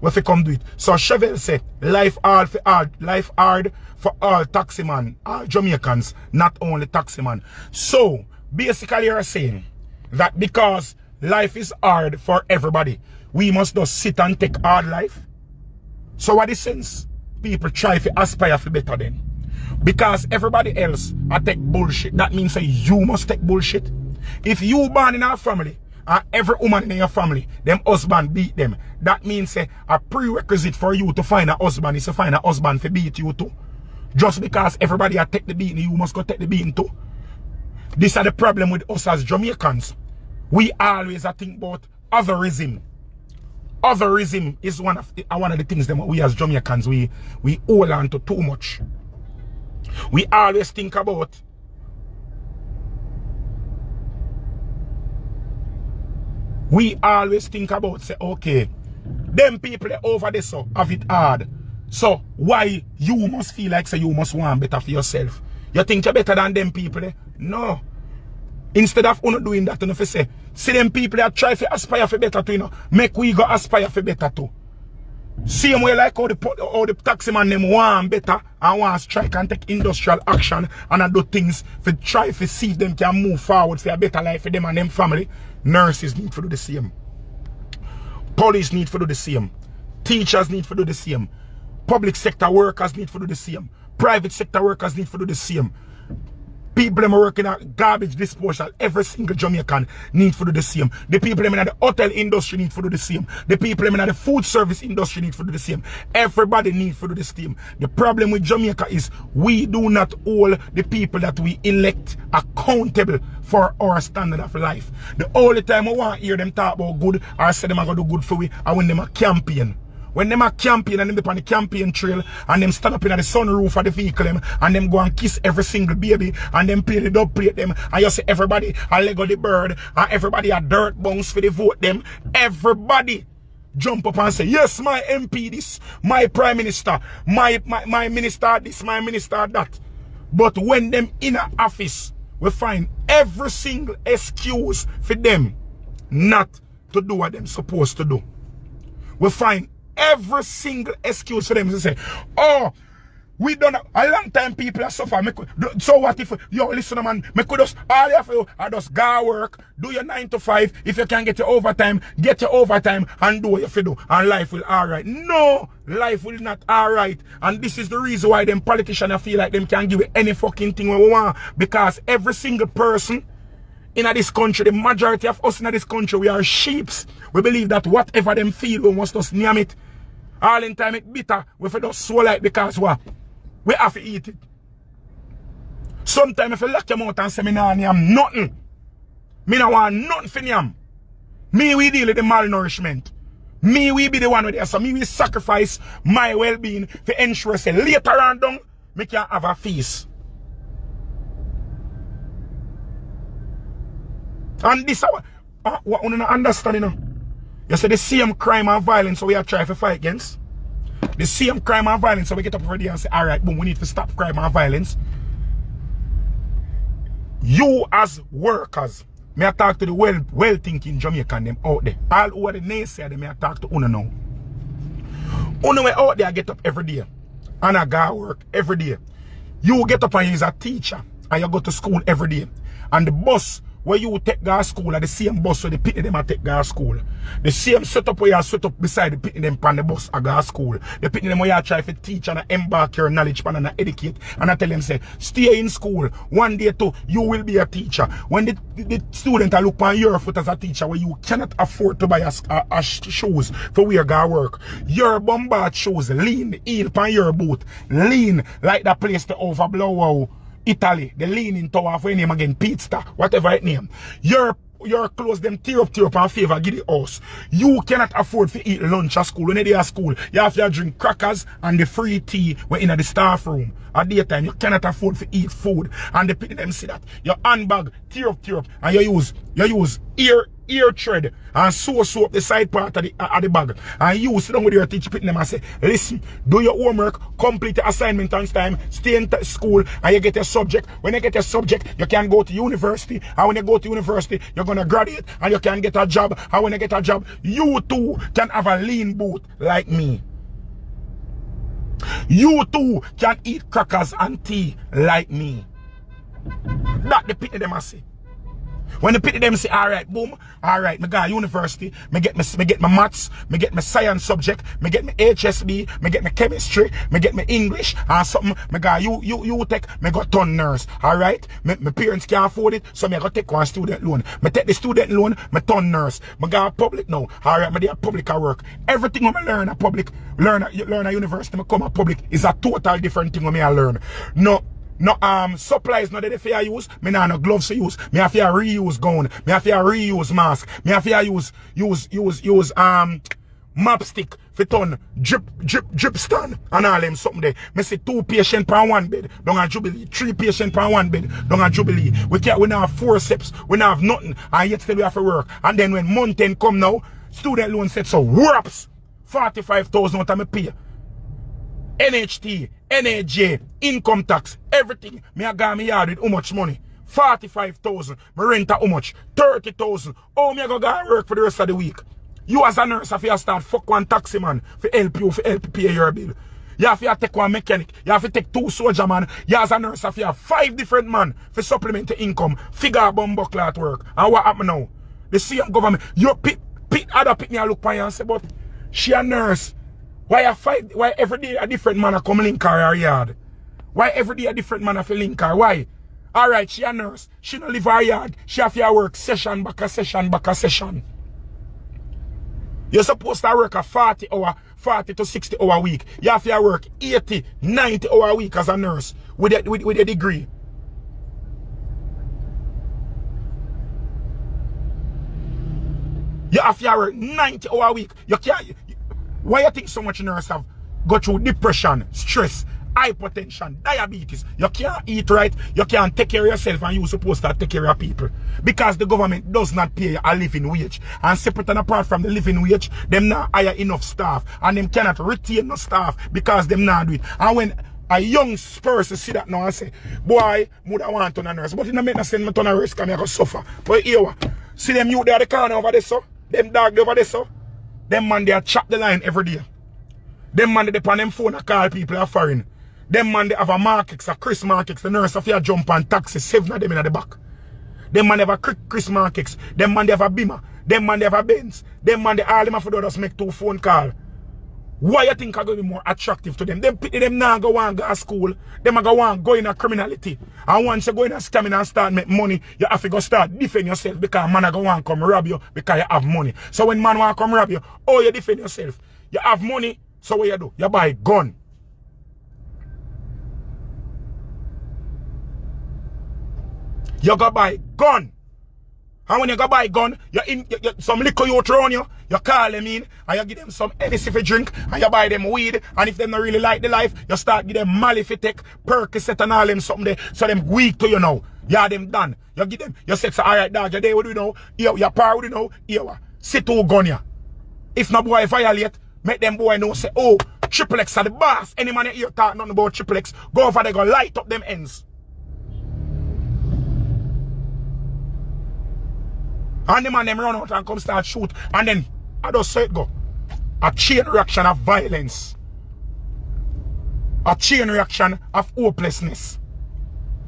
If they come do it. So Chevelle said, life hard for all taxi man, all Jamaicans, not only taxi man. So basically you're saying that because life is hard for everybody, we must just sit and take hard life. So what is sense? People try to aspire for better then. Because everybody else take bullshit. That means that you must take bullshit. If you born in our family, and every woman in your family, them husband beat them, that means a prerequisite for you to find a husband is to find a husband to beat you too. Just because everybody take the beating, you must go take the beating too. This is the problem with us as Jamaicans. We always think about otherism. Otherism is one of the things that we as Jamaicans, we hold on to too much. We always think about say, okay, them people over there so have it hard. So why you must feel like say you must want better for yourself? You think you're better than them people? No. Instead of doing that, you say, see them people that try to aspire for better too, make we go aspire for better too. Same way like how the taxi man them want better and want to strike and take industrial action and do things to try to see if them can move forward for a better life for them and them family. Nurses need to do the same. Police need to do the same. Teachers need to do the same. Public sector workers need to do the same. Private sector workers need to do the same. People them working at garbage disposal, every single Jamaican need to do the same. The people them in the hotel industry need to do the same. The people them in the food service industry need to do the same. Everybody need to do the same. The problem with Jamaica is we do not hold the people that we elect accountable for our standard of life. The only time I want to hear them talk about good or say them are going to do good for we are when them a campaign. When them a campaign and them on the campaign trail and them stand up in the sunroof of the vehicle them, and them go and kiss every single baby and them play the dub plate them and you say everybody a Lego the bird and everybody a dirt bounce for the vote them. Everybody jump up and say, yes, my MP this, my prime minister, my minister this, my minister that. But when them in a office, we find every single excuse for them not to do what them supposed to do. We find every single excuse for them to say, oh, we done a long time people are suffering. So what if, yo, listen man, me could just, all you have to do, I just go work, do your 9 to 5, if you can get your overtime and do what you have to do, and life will alright. No, life will not alright. And this is the reason why them politicians feel like them can give you any fucking thing we want, because every single person in this country, the majority of us in this country, we are sheeps. We believe that whatever them feel, we must just name it. All in time it bitter, we feel just swallow it because what? We have to eat it. Sometimes if you lock your mouth and say, me nah name nothing. Me nah want nothing for name. Me we deal with the malnourishment. Me we be the one with it. So me we sacrifice my well-being to ensure say later on down, me can have a feast. And this what you don't understand, you know. You say the same crime and violence so we are trying to fight against. The same crime and violence so we get up every day and say, alright, boom, we need to stop crime and violence. You as workers, may I talk to the well-thinking Jamaican them out there. All who are the naysayer, they may I talk to Una now. Una way out there get up every day. And I go work every day. You get up and you is a teacher. And you go to school every day. And the bus where you take go to school are the same bus where the pitney them a take go to school. The same setup where you set up beside the pitney them on the bus a go to school. The pitney them where you try to teach and embark your knowledge and educate. And I tell them say, stay in school. One day too, you will be a teacher. When the student look on your foot as a teacher where you cannot afford to buy a shoes for where you go work. Your bombard shoes lean, the heel on your boot. Lean like that place to overblow Italy, the leaning tower of name again, pizza, whatever it name. Your clothes them tear up and favor give the house. You cannot afford to eat lunch at school. When you're at school, you have to drink crackers and the free tea when in the staff room. At daytime, you cannot afford to eat food. And the people them see that. Your handbag tear up, and you use ear thread and sew up the side part of the bag. And you sit down with your teacher them and say, listen, do your homework, complete the assignment on time, stay in school, and you get a subject. When you get a subject, you can go to university. And when you go to university, you're gonna graduate and you can get a job. And when you get a job, you too can have a lean boot like me. You too can eat crackers and tea like me. That the pity them I say. When the pity them say, alright, boom, alright, me go to university, me get my maths, me get my science subject, me get my HSB, me get my chemistry, me get my English, and something, me go you take, me go turn nurse, alright? My parents can't afford it, so me go take one student loan. Me take the student loan, me turn nurse. Me go public now, alright, me do public work. Everything when I learn at public, learn at university, me come at public is a total different thing when I learn. No supplies not that I use. Me nah no gloves to use. Me have to reuse gown. Me have to reuse mask. Me have to use map stick for turn drip stand and all them something there. Me see 2 patients per one bed down at Jubilee, 3 patients per one bed down at Jubilee. We don't have forceps, we don't have nothing, and yet still we have to work. And then when month end come now, student loan set so whoops 45,000 out of me pay. NHT, NAJ, income tax, everything. Me a go me yard with how much money? 45,000. Me rent how much? 30,000. Oh, me a go work for the rest of the week. You as a nurse have to start fuck one taxi man for help you pay your bill. You have to take one mechanic. You have to take 2 soldier man. You as a nurse have to have 5 different man for supplement the income. Figure bumbuckle at work. And what happen now? The same government. You other pick me a look for you and say, but she a nurse. Why every day a different man a come link her yard? Why every day a different man a link her? Why? Alright, she a nurse. She don't live her yard. She have to work session back a session. You're supposed to work a 40 to 60 hour week. You have to work 80, 90 hour a week as a nurse with a degree. You have to work 90 hour a week. You can't. Why you think so much nurses have go through depression, stress, hypertension, diabetes? You can't eat right, you can't take care of yourself, and you're supposed to take care of people. Because the government does not pay a living wage. And separate and apart from the living wage, them not hire enough staff. And them cannot retain no staff because them not do it. And when a young person see that now and say, boy, would I want to turn a nurse? But it don't make no sense to turn a nurse because I go suffer. But here, see them youth there at the corner over there, so? Them dog over there, so? Them man they chop the line every day. Them man they on them phone and call people are foreign. Them man they have a markets, a Chris markets, the nurse have to jump on taxi, 7 of them in the back. Them man they have a Chris markets, them man they have a Beamer, them man they have a Benz, them man they all them have to just make 2 phone calls. Why you think are going to be more attractive to them? Them now go on go to school. Them go on go in a criminality. And once you go in a scamming and start make money, you have to go start defend yourself because man go on come rob you because you have money. So when man want come rob you, oh you defend yourself. You have money, so what you do? You buy gun. You go buy gun. And when you go buy gun, some liquor you throw on you call them in, and you give them some Hennessy for drink, and you buy them weed, and if they don't really like the life, you start give them Mali for take, Percocet and all them something there, so them weak to you now. You have them done. You give them, you say, alright dog, you there what do you know? Your power what do you know? Here, sit to gun ya. If no boy violate, make them boy know say, oh, Triple X are the boss. Any man here talk nothing about Triple X, go over there, go light up them ends. And the man them run out and come start shoot. And then I just say it go. A chain reaction of violence. A chain reaction of hopelessness.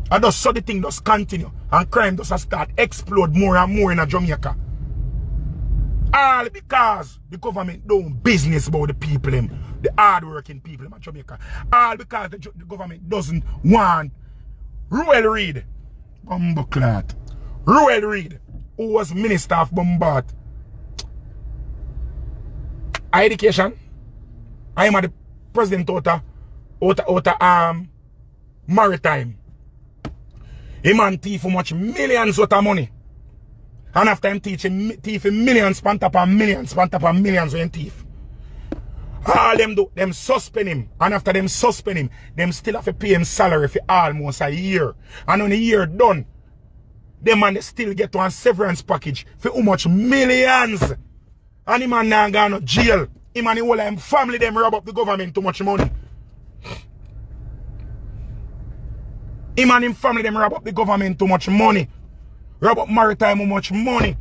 I just saw the thing just continue. And crime just start explode more and more in Jamaica. All because the government don't business about the people, the hard-working people in Jamaica. All because the government doesn't want Ruel Reid, Bumbleclat. Ruel Reid, who was Minister of Bombard. Education. I am the president of Maritime. A man thief for much millions worth of money. And after him teaching millions, span up on millions when thief. All them do, them suspend him. And after them suspend him, them still have to pay him salary for almost a year. And when the year done, them man still get one severance package for how much millions. And him man now gone to jail. Him and the whole of him family them rob up the government too much money. Him and him family them rob up the government too much money. Rob up Maritime too much money.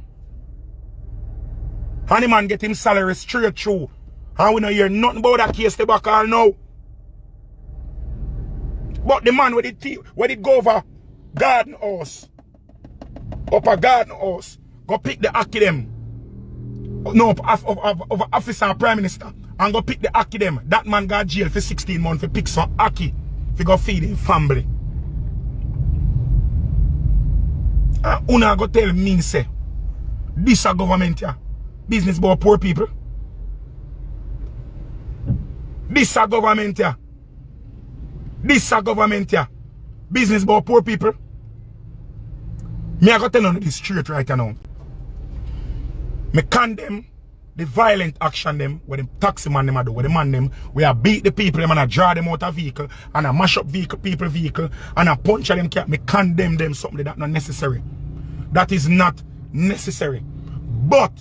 And the man get him salary straight through. And we don't hear nothing about that case the back all now. But the man with it go over garden house. Up a garden house. Go pick the Aki them. No, of officer and prime minister. And go pick the Aki them. That man got jail for 16 months for pick some Aki. For go feed him family. And una go tell me say, this a government here. Business about poor people. This a government here. This a government here. Business about poor people. Me I go tell on this straight right now. Me condemn the violent action them where the taxi man them a do, where the man them we a beat the people them and a draw them out of vehicle and a mash up people vehicle and a punch them cap. Me condemn them something that not necessary. That is not necessary. But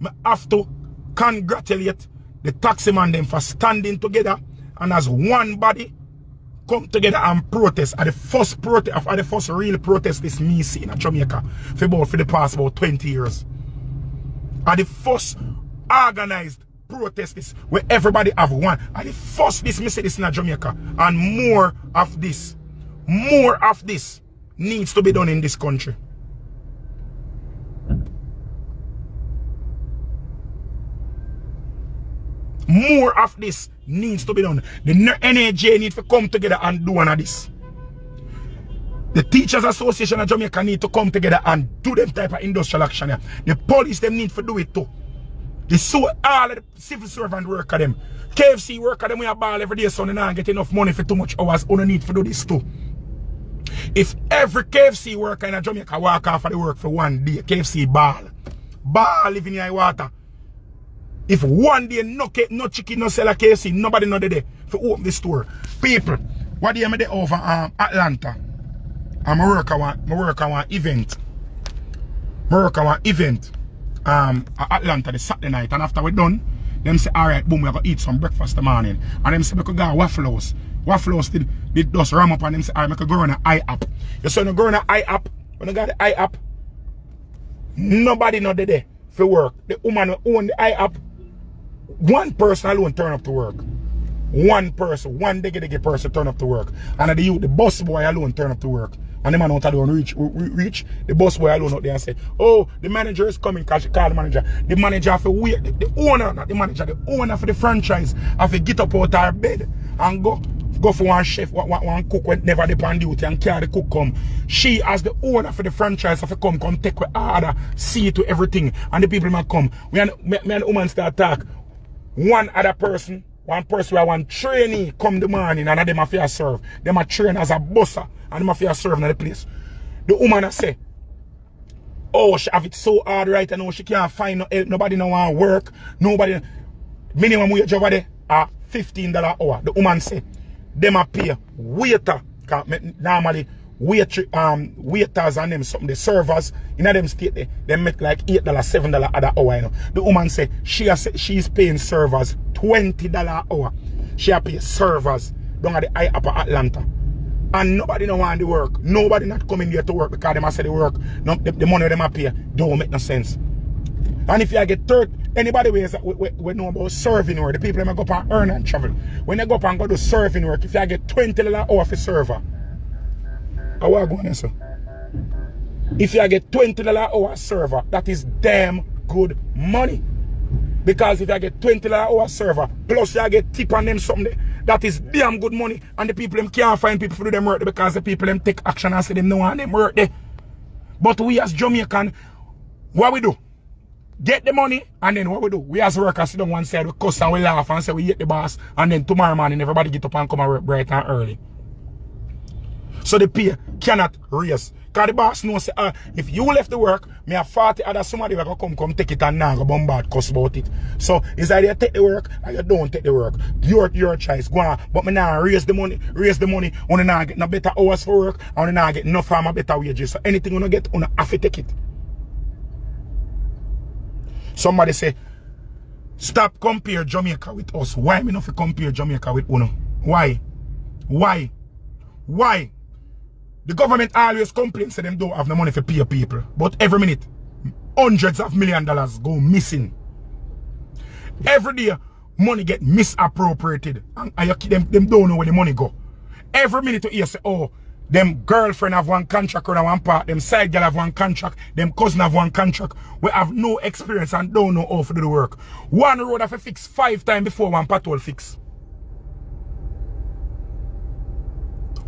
me have to congratulate the taxi man them for standing together and as one body come together and protest. At the first protest, at the first real protest this me see in Jamaica for the past about 20 years. At the first organized protest this where everybody have one. At the first this me see this in Jamaica. And more of this needs to be done in this country. More of this needs to be done. The NAJ need to come together and do one of this. The Teachers Association of Jamaica need to come together and do them type of industrial action. Yeah. The police them need to do it too. All of the civil servant worker them. KFC worker them we a ball every day so they not get enough money for too much hours. Only need to do this too. If every KFC worker in Jamaica walk off of the work for one day, KFC ball living in water. If one day no chicken, no sell a KFC, nobody know there for open the store. People, what do you mean over Atlanta? I work on one event. At Atlanta the Saturday night, and after we're done, them say, alright, boom, we're gonna eat some breakfast in the morning. And them say we could go to Waffle House. Waffle House did just ram up and them say, alright, we could go on an IAP. You say no go on an IAP, when you got the IAP, nobody know there for work. The woman who own the IAP, one person alone turn up to work. One person, one diggy person turn up to work. And the bus boy alone turn up to work. And the man out there reach, the bus boy alone out there and say, oh, the manager is coming, because she call the manager. The manager have to wait, the owner, not the manager, the owner for the franchise have to get up out her bed and go for one chef, one cook when never depend on duty and carry the cook come. She as the owner for the franchise have to come take with order, see to everything. And the people might come. Me and the woman start talk. One person where one trainee come the morning and them have to serve. Them a train as a busser and them have to serve in the place. The woman a say, oh, she have it so hard right now, she can't find no help, nobody no want work, nobody. Minimum wage over there are $15 an hour. The woman say, them a pay waiter, because normally waiters and them something, the servers in them state they make like $8, $7 at the hour, you know. The woman say she's paying servers $20 an hour. She pay servers down at the high upper Atlanta. And nobody no want to work. Nobody not coming here to work because they must say the work. No, the money them pay don't make no sense. And if you get anybody we know about serving work, the people that go up and earn and travel. When they go up and go to serving work, if you get $20 an hour for server, how are you going to say? If you get $20 an hour server, that is damn good money. Because if you get $20 an hour server, plus you get tip on them something, that is damn good money. And the people them can't find people to do them work because the people them take action and say them no want them work there. But we as Jamaican, what we do? Get the money, and then what we do? We as workers sit on one side, we cuss and we laugh and say we hate the boss, and then tomorrow morning everybody get up and come and work bright and early. So the pay cannot raise. Because the boss knows if you left the work, me have 40 other somebody will come take it and now go bombard cuss about it. So it's either you take the work or you don't take the work. Your choice. Go on. But me now raise the money, when now get no better hours for work, and now get no farm better wages. So anything you get, you have to take it. Somebody say, stop compare Jamaica with us. Why me not compare Jamaica with Uno? Why? The government always complains that them don't have no money for pay people. But every minute, hundreds of $millions go missing. Every day, money get misappropriated. And them don't know where the money go. Every minute you hear say, oh, them girlfriend have one contract on one part, them side girl have one contract, them cousin have one contract. We have no experience and don't know how to do the work. One road have to fix 5 times before one patrol fix.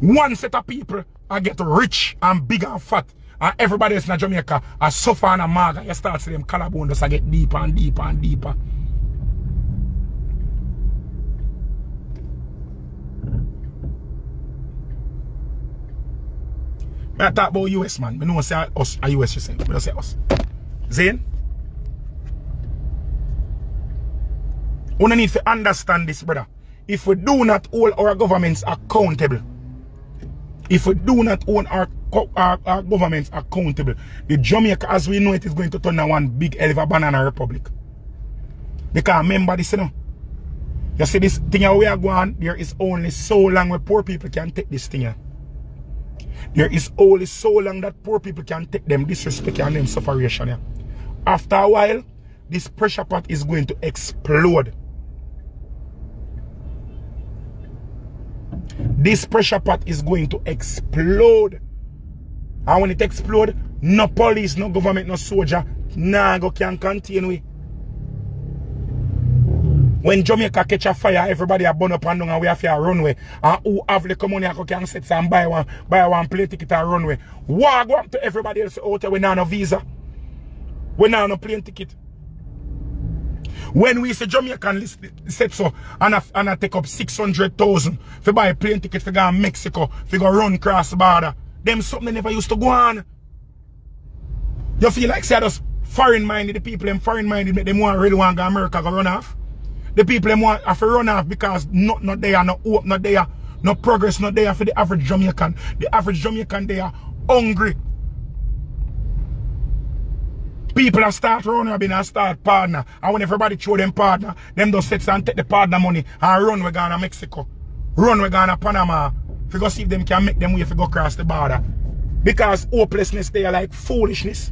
One set of people I get rich and big and fat, and everybody else in Jamaica are suffer and a mag, and you start to see them collarbone just get deeper and deeper and deeper. I talk about US, man. I don't say us, a US, you say. I don't say us. Zane? We need to understand this, brother. If we do not hold our governments accountable, if we do not hold our governments accountable, the Jamaica as we know it is going to turn into one big hell of a banana republic. Because remember this, you know. You see this thing we are going, there is only so long where poor people can take this thing here. There is only so long that poor people can take them disrespect and them sufferation here. After a while, this pressure pot is going to explode. This pressure pot is going to explode. And when it explodes, no police, no government, no soldier, can contain we. When Jamaica catch a fire, everybody are burn up and down and we have to runway. And who have the money can set and buy one plane ticket and runway. What go up to everybody else out there we now no visa? We now no plane ticket. When we say Jamaican set so and I take up 600,000 for buy a plane ticket for go to Mexico, for go run cross the border. Them something they never used to go on. You feel like say those foreign minded, the people them foreign minded make them really want to go to America go run off. The people them want to run off because not there, no hope not there, no progress not there for the average Jamaican. The average Jamaican they are hungry. People are start running and start partner. And when everybody show them partner, them just sit and take the partner money and run we go to Mexico. Run we go to Panama. If you go see if them can make them way if you go across the border. Because hopelessness they are like foolishness.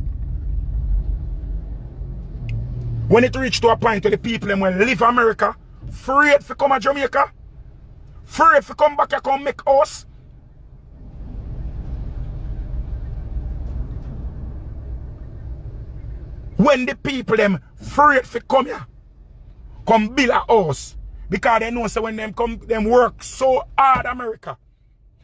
When it reach to a point where the people them will leave America, afraid to come to Jamaica, afraid to come back and come make us. When the people them afraid to come here, come build a house, because they know so when them come, them work so hard America,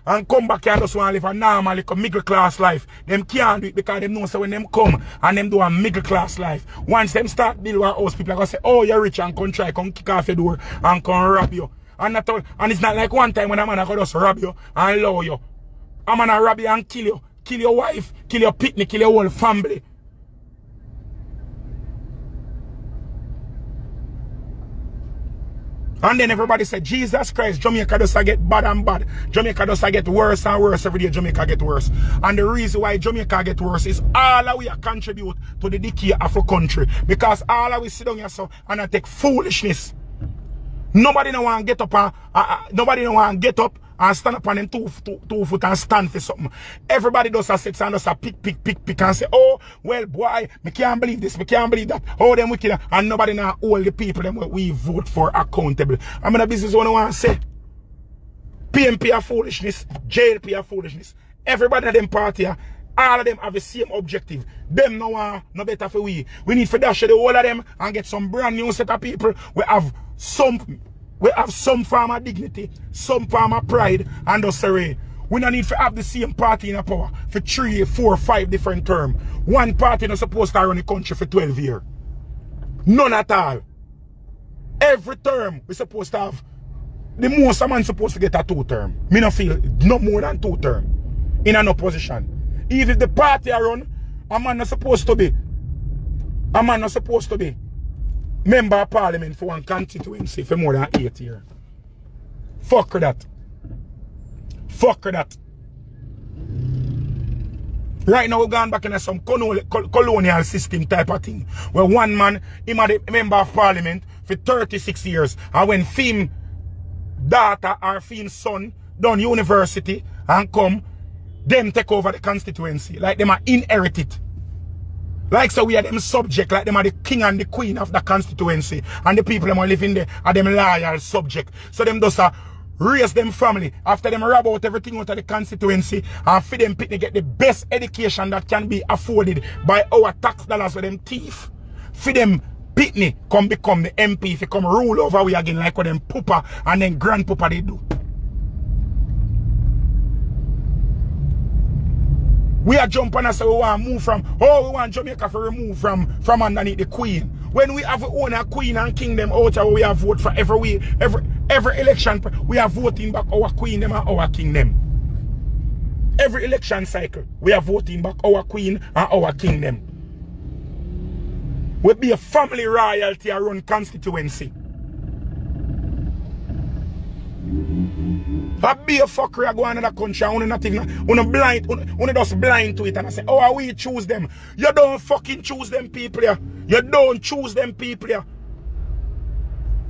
and come back here and just want to live a normal like a middle class life. Them can't do it because them know so when them come and them do a middle class life. Once them start build a house, people are gonna say, oh you're rich and come try, come kick off your door and come rob you. And it's not like one time when a man gonna just rob you and allow you. A man gonna rob you and kill your wife, kill your picnic, kill your whole family. And then everybody said, Jesus Christ, Jamaica does get bad and bad. Jamaica does get worse and worse every day. Jamaica get worse. And the reason why Jamaica get worse is all of we contribute to the decay of our country. Because all of we sit down here so and I take foolishness. Nobody no want to get up and nobody no want to get up and stand up on them two foot and stand for something. Everybody does a sit and does a pick and say, oh, well, boy, me can't believe this, me can't believe that. Oh, them wicked. And nobody now hold the people them we vote for accountable. I'm in a business one I want to say. PMP are foolishness, JLP are foolishness. Everybody at them party, all of them have the same objective. Them no better for we. We need to dash the whole of them and get some brand new set of people. We have some form of dignity, some form of pride, and thus array. We don't need to have the same party in a power for 3, 4, 5 different terms. One party not supposed to run the country for 12 years. None at all. Every term we supposed to have. The most a man supposed to get a 2 term. Me not feel no more than 2 term in an opposition. Even if the party are run, a man not supposed to be. A man not supposed to be member of parliament for one constituency for more than 8 years. Fuck that. Fuck that. Right now we're going back in some colonial system type of thing. Where one man, him a the member of parliament for 36 years. And when Fim daughter or Fim son done university and come, them take over the constituency. Like them are inherited. Like so we are them subject, like them are the king and the queen of the constituency. And the people them are living there are them loyal subject. So them just raise them family. After them rob out everything out of the constituency and for them pitney get the best education that can be afforded by our tax dollars for them thief. For them pitney come become the MP if they come rule over we again like what them pooper and then grandpapa they do. We are jumping and say we want to move from, we want Jamaica to remove from underneath the queen. When we have own a queen and kingdom out we have vote for every election, we are voting back our queen them and our kingdom. Every election cycle, we are voting back our queen and our kingdom. We be a family royalty around constituency. I be a fucker I go another country and not even just blind to it and I say, oh, we choose them. You don't fucking choose them people here. You don't choose them people here.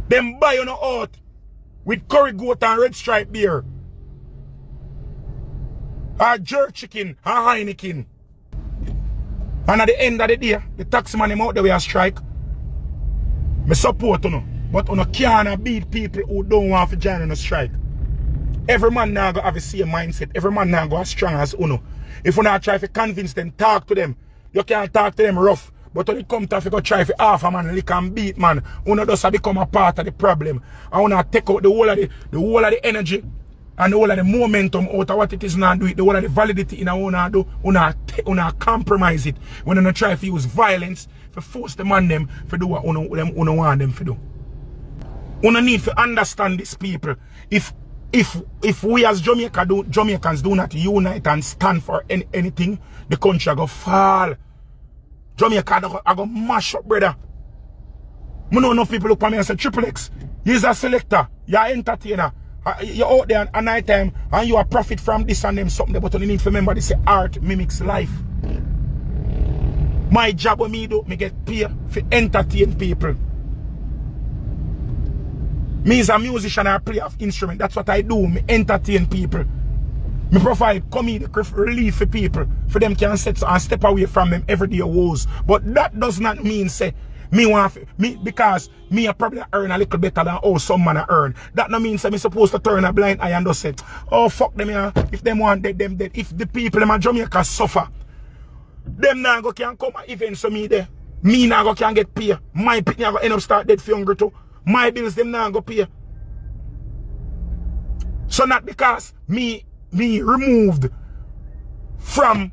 Them buy on the out with curry goat and red stripe beer. Or jerk chicken or Heineken. And at the end of the day, the tax man them out there we a strike. I support you, but you can't beat people who don't want to join on a strike. Every man now go have the same mindset. Every man now go as strong as Uno. If you not try to convince them, talk to them. You can't talk to them rough. But when it comes to go try for half a man lick and beat man, Uno just become a part of the problem. And Uno take out the whole of the energy and the whole of the momentum out of what it is now do it, the whole of the validity in Uno do, Uno compromise it. When Uno try to use violence to force the man them to do what Uno want them to do. Uno need to understand these people. If we as Jamaicans do not unite and stand for anything, the country go fall. Jamaica I go mash up, brother. I know enough people look at me and say, Triple X, you're a selector, you're an entertainer, you're out there at night time and you are profit from this and them something, but you need to remember this art mimics life. My job with me do, me get paid for entertain people. Me as a musician, I play of instrument. That's what I do. Me entertain people. Me provide comedic relief for people. For them can set and step away from them everyday woes. But that does not mean say because me I probably earn a little better than some man I earn. That no mean say me supposed to turn a blind eye and just say, oh fuck them here. If them want dead, them dead. If the people in Jamaica suffer, them now go can come at events for me there. Me now go can get paid. My people now go end up start dead for hungry too. My bills them now go pay. So not because me removed from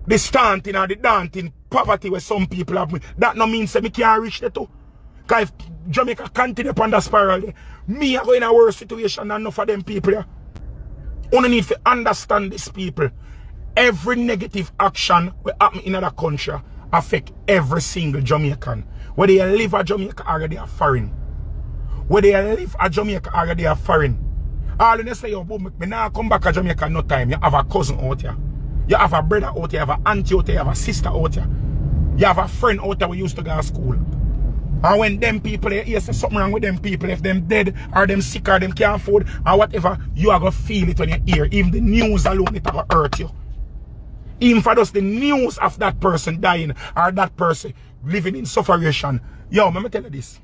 the stunting or the daunting poverty where some people have me. That no means that me can't reach the too. Because if Jamaica continue upon the spiral, me are going in a worse situation than enough of them people here. Only need to understand these people. Every negative action will happen in another country affect every single Jamaican. Whether you live in Jamaica or they are foreign. whether they live at Jamaica or they are foreign. All they say, yo, boom, me now come back to Jamaica no time. You have a cousin out here. You have a brother out here, you have an auntie out here, you have a sister out here. You have a friend out there we used to go to school. And when them people, you say something wrong with them people, if them dead or them sick or them can't afford or whatever, you are going to feel it when you hear. Even the news alone, it will hurt you. Even for just the news of that person dying or that person living in sufferation. Yo, let me tell you this.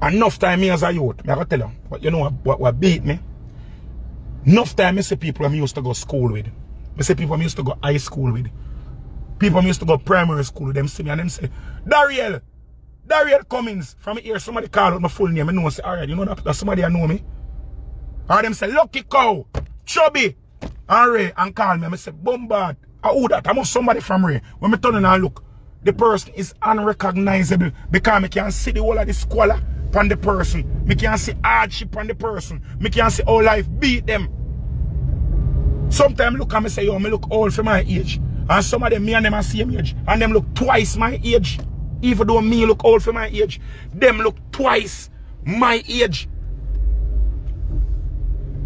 Enough time me as a youth, I gotta tell you, but you know what beat me? Enough time I see people I used to go school with. I see people I used to go high school with. People I used to go primary school with them see me and them say, Dariel Cummings. From here, somebody call out my full name. I know, say, alright, you know that somebody I know me. Or them say, Lucky Cow, Chubby, and Ray, and call me. I say, Bombard. Who that? I must somebody from Ray. When I turn and I look, the person is unrecognizable because I can see the whole of the squalor on the person. I can see hardship on the person. I can see how life beat them. Sometimes look at me say, yo, I look old for my age. And some of them, me and them are same age. And them look twice my age. Even though me look old for my age, them look twice my age.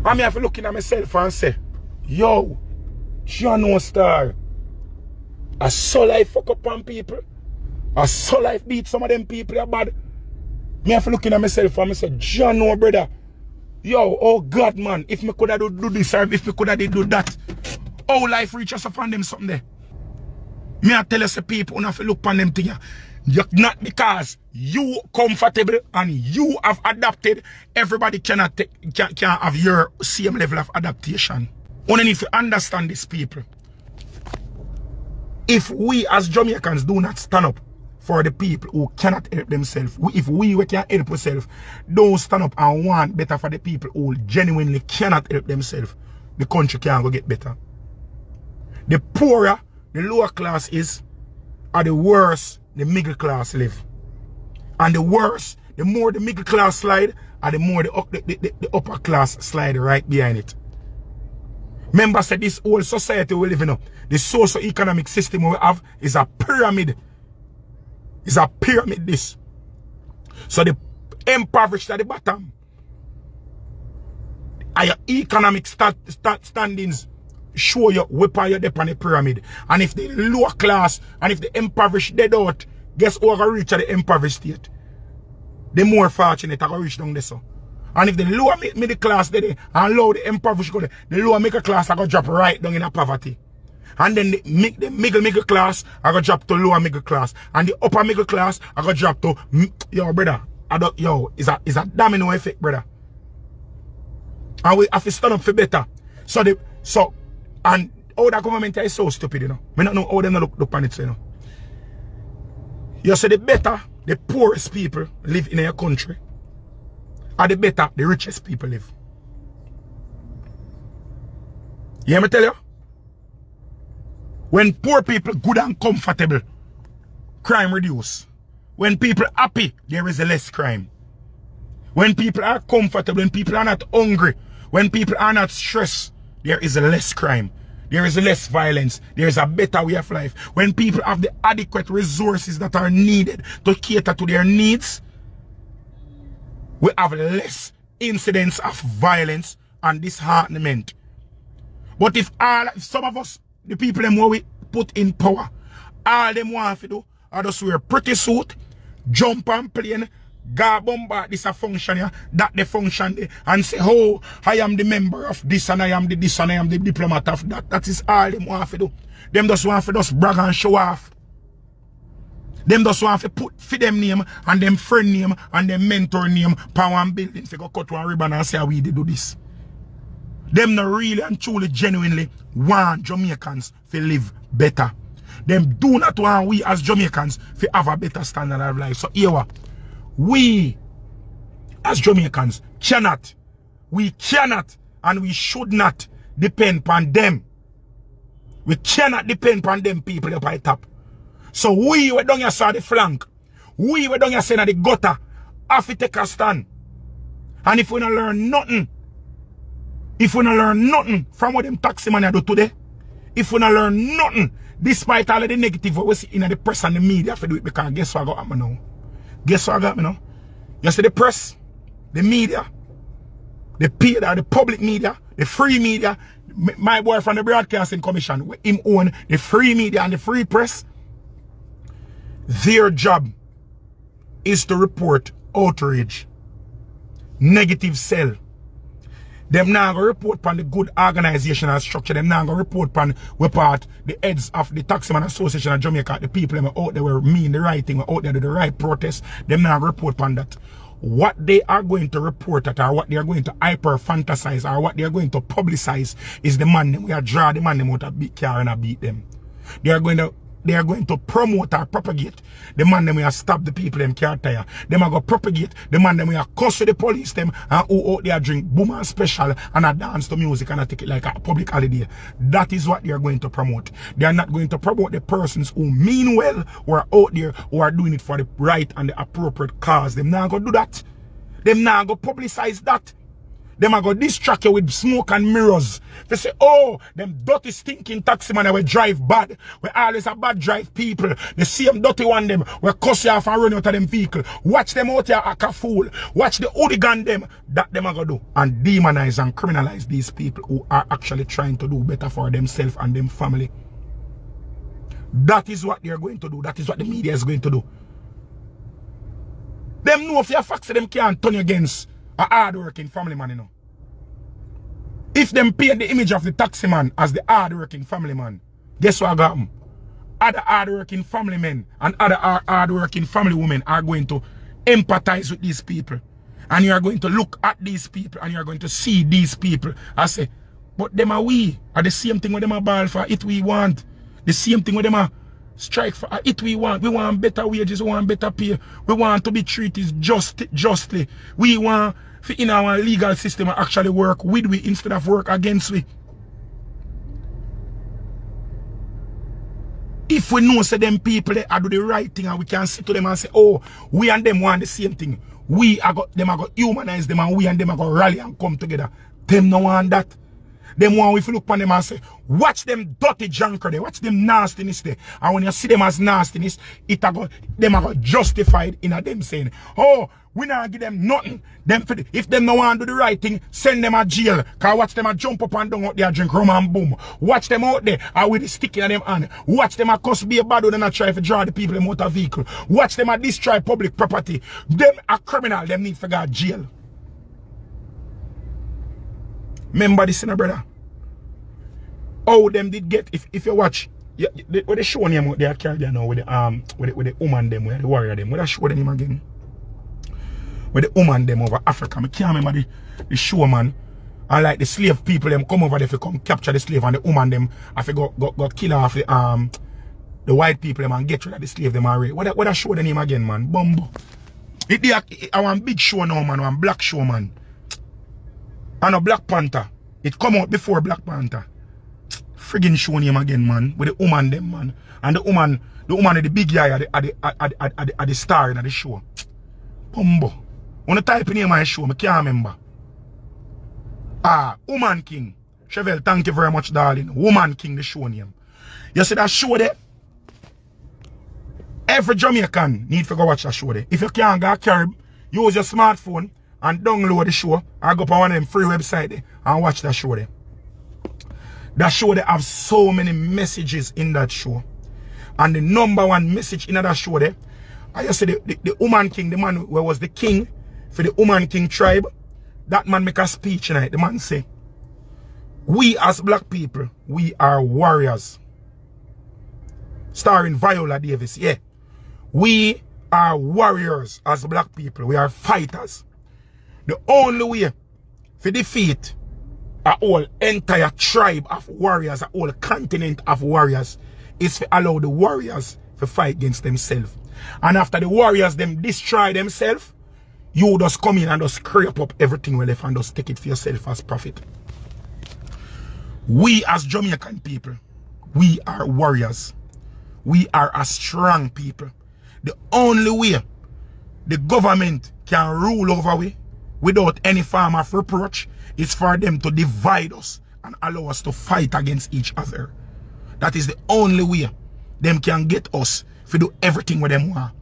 And me have to look at myself and say, yo, John no star. I saw life fuck up on people. I saw life beat some of them people are bad. Me have to look at myself and I say, John no brother. Yo, oh God man, if me could have do this or if me could have do that. How life reaches upon them something there. Me I tell you say people have to look upon them thing. Not because you comfortable and you have adapted, everybody can have your same level of adaptation. Only need to understand these people. If we as Jamaicans do not stand up for the people who cannot help themselves, if we can help ourselves, don't stand up and want better for the people who genuinely cannot help themselves, the country can't go get better. The poorer the lower class is, or the worse the middle class live. And the worse, the more the middle class slide, or the more the upper class slide right behind it. Remember, said this whole society we live in, the socio-economic system we have is a pyramid. It's a pyramid this. So the impoverished at the bottom are your economic standings show you where you're up on the pyramid. And if the lower class and if the impoverished dead out, guess who are going to reach at the impoverished state? The more fortunate are going to reach down there. So. And if the lower middle class dead and low the impoverished go there, the lower middle class are going to drop right down in a poverty. And then the middle class are going to drop to lower middle class. And the upper middle class are going to drop to, yo brother, it's a domino effect, brother. And we have to stand up for better. And all that government is so stupid, you know. We don't know how they look on it, you know. You say the better the poorest people live in your country, or the better the richest people live. You hear me tell you? When poor people good and comfortable, crime reduce. When people happy, there is less crime. When people are comfortable, when people are not hungry, when people are not stressed, there is less crime. There is less violence. There is a better way of life. When people have the adequate resources that are needed to cater to their needs, we have less incidents of violence and disheartenment. But if some of us, the people them who we put in power, all them want to do are just wear pretty suit, jump on plane, go bombard this a function here, that the function there, and say, oh, I am the member of this and I am the this and I am the diplomat of that. That is all them want to do. Them just want to just brag and show off. Them just want to put for them name and them friend name and them mentor name for one building to go cut one ribbon and say we did do this. Them not really and truly genuinely want Jamaicans to live better. Them do not want we as Jamaicans to have a better standard of life. So here we as Jamaicans cannot and we should not depend upon them. We cannot depend upon them people up at the top. So we down here saw the flank. We down here saying at the gutter have to take a stand. And if we don't learn nothing, from what them taxi man do today, if we don't learn nothing, despite all of the negative what we see in the press and the media for do it, because guess what got me now? Guess what got me now? You see the press, the media, the paid or the public media, the free media, my boy from the Broadcasting Commission, him own the free media and the free press. Their job is to report outrage, negative sell. Them now go report on the good organizational structure. Them now go report on we part the heads of the Taximan Association of Jamaica, the people them out there were mean the right thing, were out there do the right protest. Them now go report on that. What they are going to report at or what they are going to hyper fantasize or what they are going to publicize is the man them. We are draw the man them out of beat car and beat them. They are going to promote or propagate the man them we are stop the people them can't tire. Them are going to propagate the man them we are cuss with the police them and who out there drink boomer special and a dance to music and a take it like a public holiday. That is what they are going to promote. They are not going to promote the persons who mean well, who are out there, who are doing it for the right and the appropriate cause. Them not going to do that. Them not going to publicize that. Them are going to distract you with smoke and mirrors. They say, oh, them dirty stinking taxi man will drive bad. We always a bad drive people. The same dirty one them will cuss you off and run out of them vehicle. Watch them out here act a fool. Watch the hooligan them. That them are going to do. And demonize and criminalize these people who are actually trying to do better for themselves and them family. That is what they are going to do. That is what the media is going to do. Them know if your facts them can't turn you against a hard-working family man, you know. If them paint the image of the taxi man as the hard-working family man, guess what got them? Other hard-working family men and other hard-working family women are going to empathize with these people. And you are going to look at these people and you are going to see these people and say, but them are we. Are the same thing with them are ball for it we want. The same thing with them are strike for it we want. We want better wages, we want better pay. We want to be treated justly. We want in our legal system actually work with we instead of work against we. If we know say them people they are do the right thing and we can sit to them and say, oh, we and them want the same thing. Them are going to humanize them and we and them are going to rally and come together. Them no want that. Them want if you look upon them and say, watch them dirty junker there, watch them nastiness there. And when you see them as nastiness, them are justified in a them saying, oh, we not give them nothing. If them no want to do the right thing, send them a jail. Cause watch them a jump up and down out there drink rum and boom. Watch them out there and with the stick in them hand. Watch them a cuss be a bad one and a try to draw the people in motor vehicle. Watch them a destroy public property. Them a criminal, them need to go to jail. Remember this, brother. How them did get if you watch what they show them out there carry there now with the woman them where the warrior them. What I show them again? With the woman them over Africa. I can't remember the show man. And like the slave people them come over there to come capture the slave and the woman them have to go kill off the white people them and get rid of the slave them already. What I show the name again, man? Bumbo. I want big show now, man, one black show, man. And a Black Panther. It come out before Black Panther. Friggin' show name again, man. With the woman them, man. And the woman with the big guy at the star in the show. Bumbo. When I type in name of the show, I can't remember. Woman King. Chevelle, thank you very much, darling. Woman King, the show name. You see that show there? Every Jamaican need to go watch that show there. If you can't go carry, use your smartphone and download the show or go on one of them free website there and watch that show there. That show they have so many messages in that show. And the number one message in that show there, I just say the Woman King, the man who was the king for the Woman King tribe, that man make a speech tonight. The man say, we as black people, we are warriors. Starring Viola Davis, yeah. We are warriors as black people. We are fighters. The only way to defeat a whole entire tribe of warriors, a whole continent of warriors, is to allow the warriors to fight against themselves. And after the warriors them destroy themselves, you just come in and just scrape up everything we left and just take it for yourself as profit. We as Jamaican people, we are warriors. We are a strong people. The only way the government can rule over we without any form of reproach is for them to divide us and allow us to fight against each other. That is the only way them can get us to do everything with them want.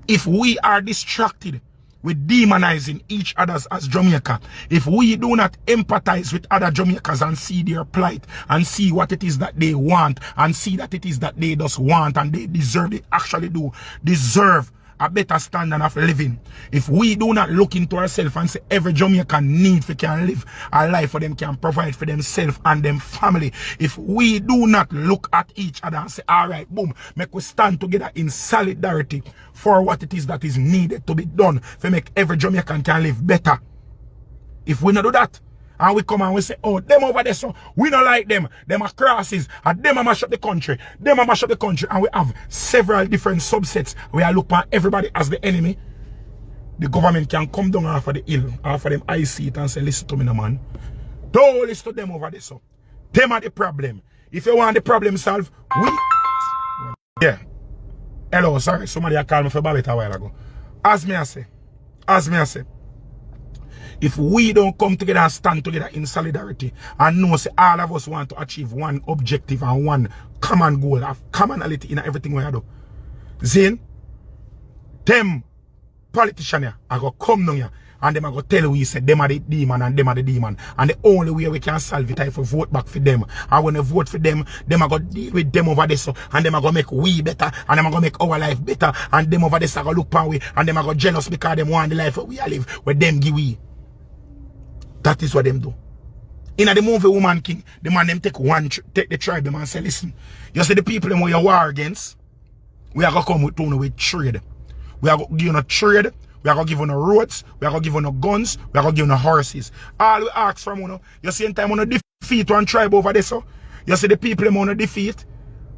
If we are distracted we're demonizing each other as Jamaica. If we do not empathize with other Jamaicans and see their plight and see what it is that they want and see that it is that they just want and they deserve, they actually do deserve a better standard of living. If we do not look into ourselves and say every Jamaican need for can live a life for them, can provide for themselves and them family. If we do not look at each other and say, all right, boom, make we stand together in solidarity for what it is that is needed to be done to make every Jamaican can live better. If we not do that, and we come and we say, oh, them over there, so we don't like them. Them are crosses. And them are mash up the country. Them are mash up the country. And we have several different subsets. We are looking at everybody as the enemy. The government can come down off of the hill, off of them eye seat and say, listen to me, no man. Don't listen to them over there, so. Them are the problem. If you want the problem solved, we... Yeah. Hello, sorry. Somebody called me for Babette a while ago. As me I say. If we don't come together and stand together in solidarity and know say all of us want to achieve one objective and one common goal of commonality in everything we do, then them politicians here are going to come down here and them are going to tell we say them are the demon and them are the demon. And the only way we can solve it is to vote back for them. And when we vote for them, them are going to deal with them over there so, and them are going to make we better and them are going to make our life better. And them over there are going to look upon we and them are going to jealous because them want the life that we live where them give we. That is what them do. In the movie Woman King, the man them take the tribe them and say, listen, you see the people them we are war against, we are going to come with trade. We are going to give you a trade, we are going to give you no roads, we are going to give you no guns, we are going to give you no horses. All we ask from you see in time on defeat one tribe over there, so you see the people them on defeat,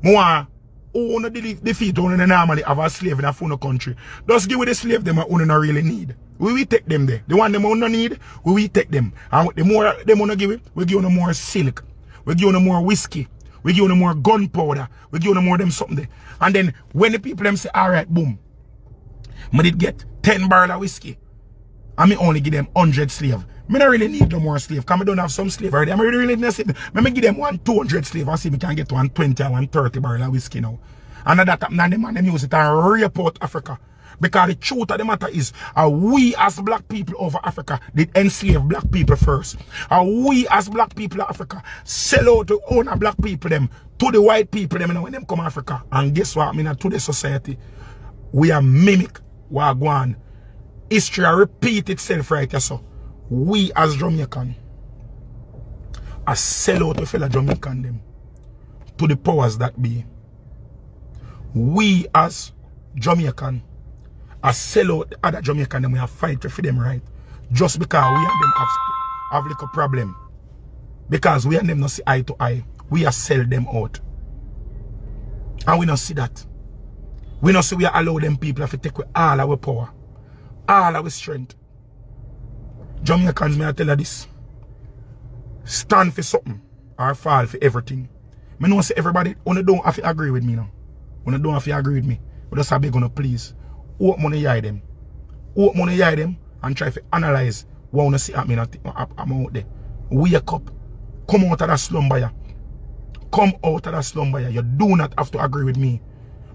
more who defeat one normally have a slave in a phone country. Just give with the slave them who not really need. We will take them there. The one them who not need, we will take them. And the more them who not give it, we give them more silk. We give them more whiskey. We give them more gunpowder. We give them more them something there. And then when the people them say, alright, boom, I did get 10 barrel of whiskey. And me only give them 100 slave. Me not really need no more slave, because I don't have some slave already. I really need slave. Me give them 200 slave and see me can get 120 or 130 barrel of whiskey now. And that happen, and the man them use it and rape out Africa. Because the truth of the matter is, we as black people over Africa did enslave black people first. We as black people of Africa sell out to own black people them to the white people them when them come to Africa. And guess what? I mean, to the society, we are mimic what go on. History repeat itself right here, so. We as Jamaican are sell out to fellow Jamaican them to the powers that be. We as Jamaican are sell out the other Jamaican them, we have fight for them right. Just because we and them have little problem. Because we and them not see eye to eye. We are sell them out. And we don't see that. We don't see we are allow them people to take away all our power. All our strength. Jamaicans, may I tell you this. Stand for something or fall for everything. I know say everybody don't have to agree with me now. When don't have to agree with me, but just beg on please. Open money eye them. Open money eye them and try to analyze what you see happening out there. Wake up. Come out of that slumber here. Come out of that slumber here. You do not have to agree with me.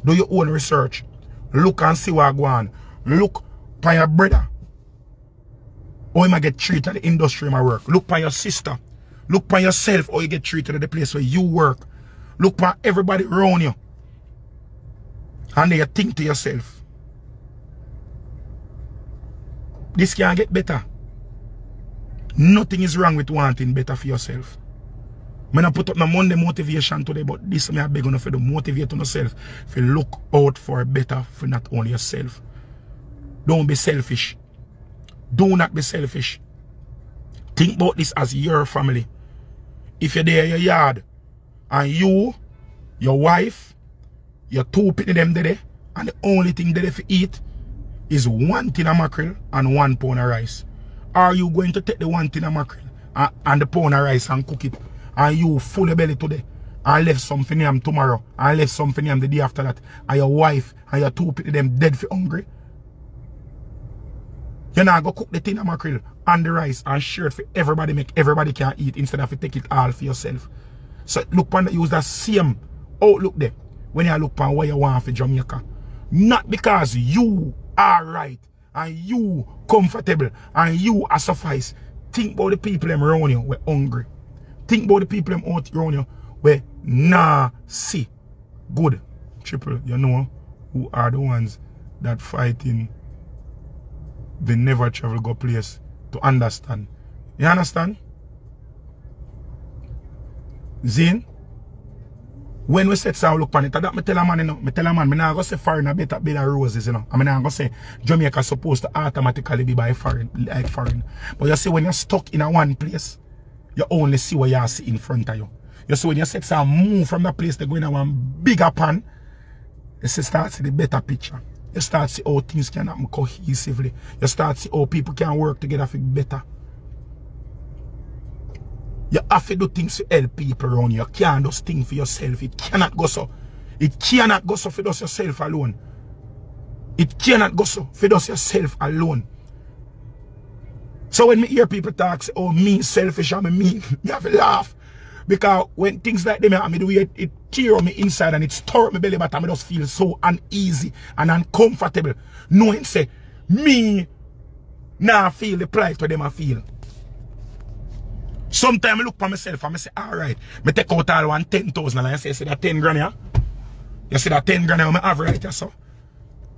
Do your own research. Look and see what go on. Look by your brother. How you might get treated at the industry in my work. Look by your sister. Look by yourself how you get treated at the place where you work. Look by everybody around you. And then you think to yourself, this can get better. Nothing is wrong with wanting better for yourself. I don't put up no Monday motivation today, but this I beg on for to motivate on yourself. If you look out for better for not only yourself. Don't be selfish. Do not be selfish. Think about this as your family. If you're there in your yard and you, your wife, your two people them there, and the only thing they for eat is 1 tin of mackerel and 1 pound of rice. Are you going to take the 1 tin of mackerel and the pound of rice and cook it and you full of belly today and left something for tomorrow and left something for the day after that and your wife and your two people them dead for hungry? You're not going to cook the tin of mackerel and the rice and share it for everybody, make everybody can eat instead of take it all for yourself. So look on use that same outlook there when you look on what you want for Jamaica. Not because you are right and you comfortable and you are suffice. Think about the people them around you we're hungry. Think about the people them out around you where nah see good. Triple, you know who are the ones that fighting they never travel go place to understand. You understand? Zin? When we set some look on it, that me tell a man, you know, me not go say foreign a better bed of roses, you know. I mean, I'm go say Jamaica supposed to automatically be by foreign, like foreign. But you see, when you're stuck in a one place, you only see what you see in front of you. You see, when you set some move from the place, they go in a one bigger pan, you start to see the better picture. You start to see how things can happen cohesively. You start to see how people can work together for better. You have to do things to help people around you. You can't do things for yourself. It cannot go so. It cannot go so for just yourself alone. It cannot go so for just yourself alone. So when me hear people talk, say, oh, me selfish and me have to laugh. Because when things like them happen, the way it tear on me inside and it stir up my belly, but I just feel so uneasy and uncomfortable. Knowing say, me now feel the plight where them I feel. Sometimes I look for myself and I say, alright, I take out all 10,000 and I say, that 10 grand here? You see that 10 grand here I have right here, so?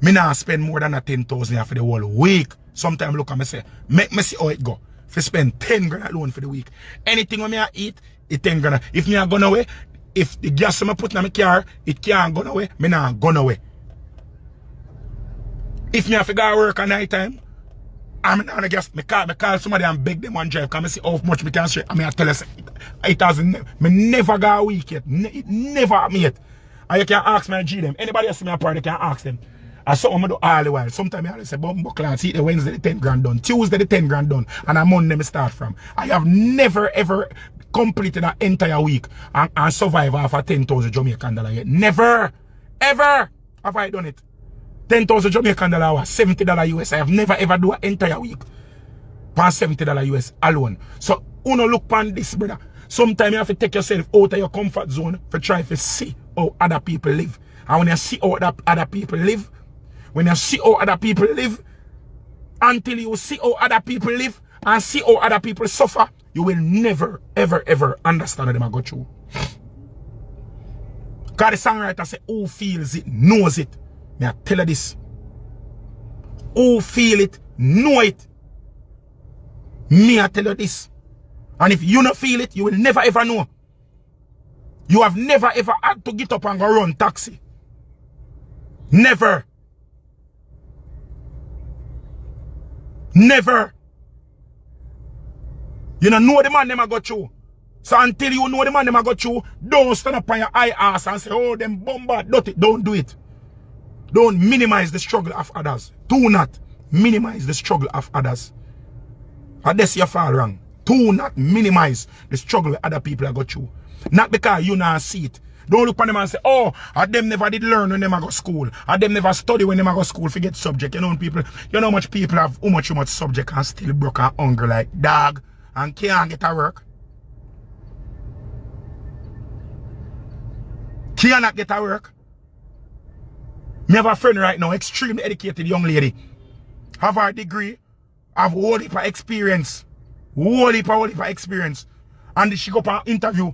I not spend more than that 10,000 here for the whole week. Sometimes I look and I say, make me see how it go. If I spend 10 grand alone for the week. Anything when I eat, it's 10 grand. If me are gone away, if the gas I put in my car, it can't go away, me not gone away. If me have to go work at night time, I'm not guess me call somebody and beg them one drive. Come and see how much me can share. I mean, I tell us it hasn't. Me never go a week yet. It never happened yet. And you can ask my G them. Anybody else see me a part, you can ask them. I saw them do all the while. Sometimes I say, Bumbo class, see the Wednesday the 10 grand done, Tuesday the 10 grand done, and a Monday me start from. I have never ever completed an entire week and survive off a 10,000 Jamaican dollar yet. Never, ever have I done it. 10,000 Jamaican dollar was $70 US. I have never ever do an entire week for $70 US alone. So, uno look pan this, brother. Sometimes you have to take yourself out of your comfort zone for try to see how other people live. And when you see how other people live, until you see how other people live and see how other people suffer, you will never, ever, ever understand what them go through. Because the songwriter say, who feels it, knows it. May I tell you this? Who feel it, know it. May I tell you this? And if you don't feel it, you will never ever know. You have never ever had to get up and go run taxi. Never. Never. You don't know the man them I got through. So until you know the man them I got through, don't stand up on your high ass and say, oh, them bombard, don't do it. Don't minimize the struggle of others. Do not minimize the struggle of others. And that's your fall wrong. Do not minimize the struggle other people have got through. Not because you not see it. Don't look at them and say, oh, them never did learn when them go to school. Them never study when them go to school, forget subject. You know people, you know how much people have how much subject and still broke and hungry like dog and can't get to work. Cannot get to work. Me have a friend right now, extremely educated young lady. Have her degree, have whole heap of experience. Whole heap of experience. And she go for an interview.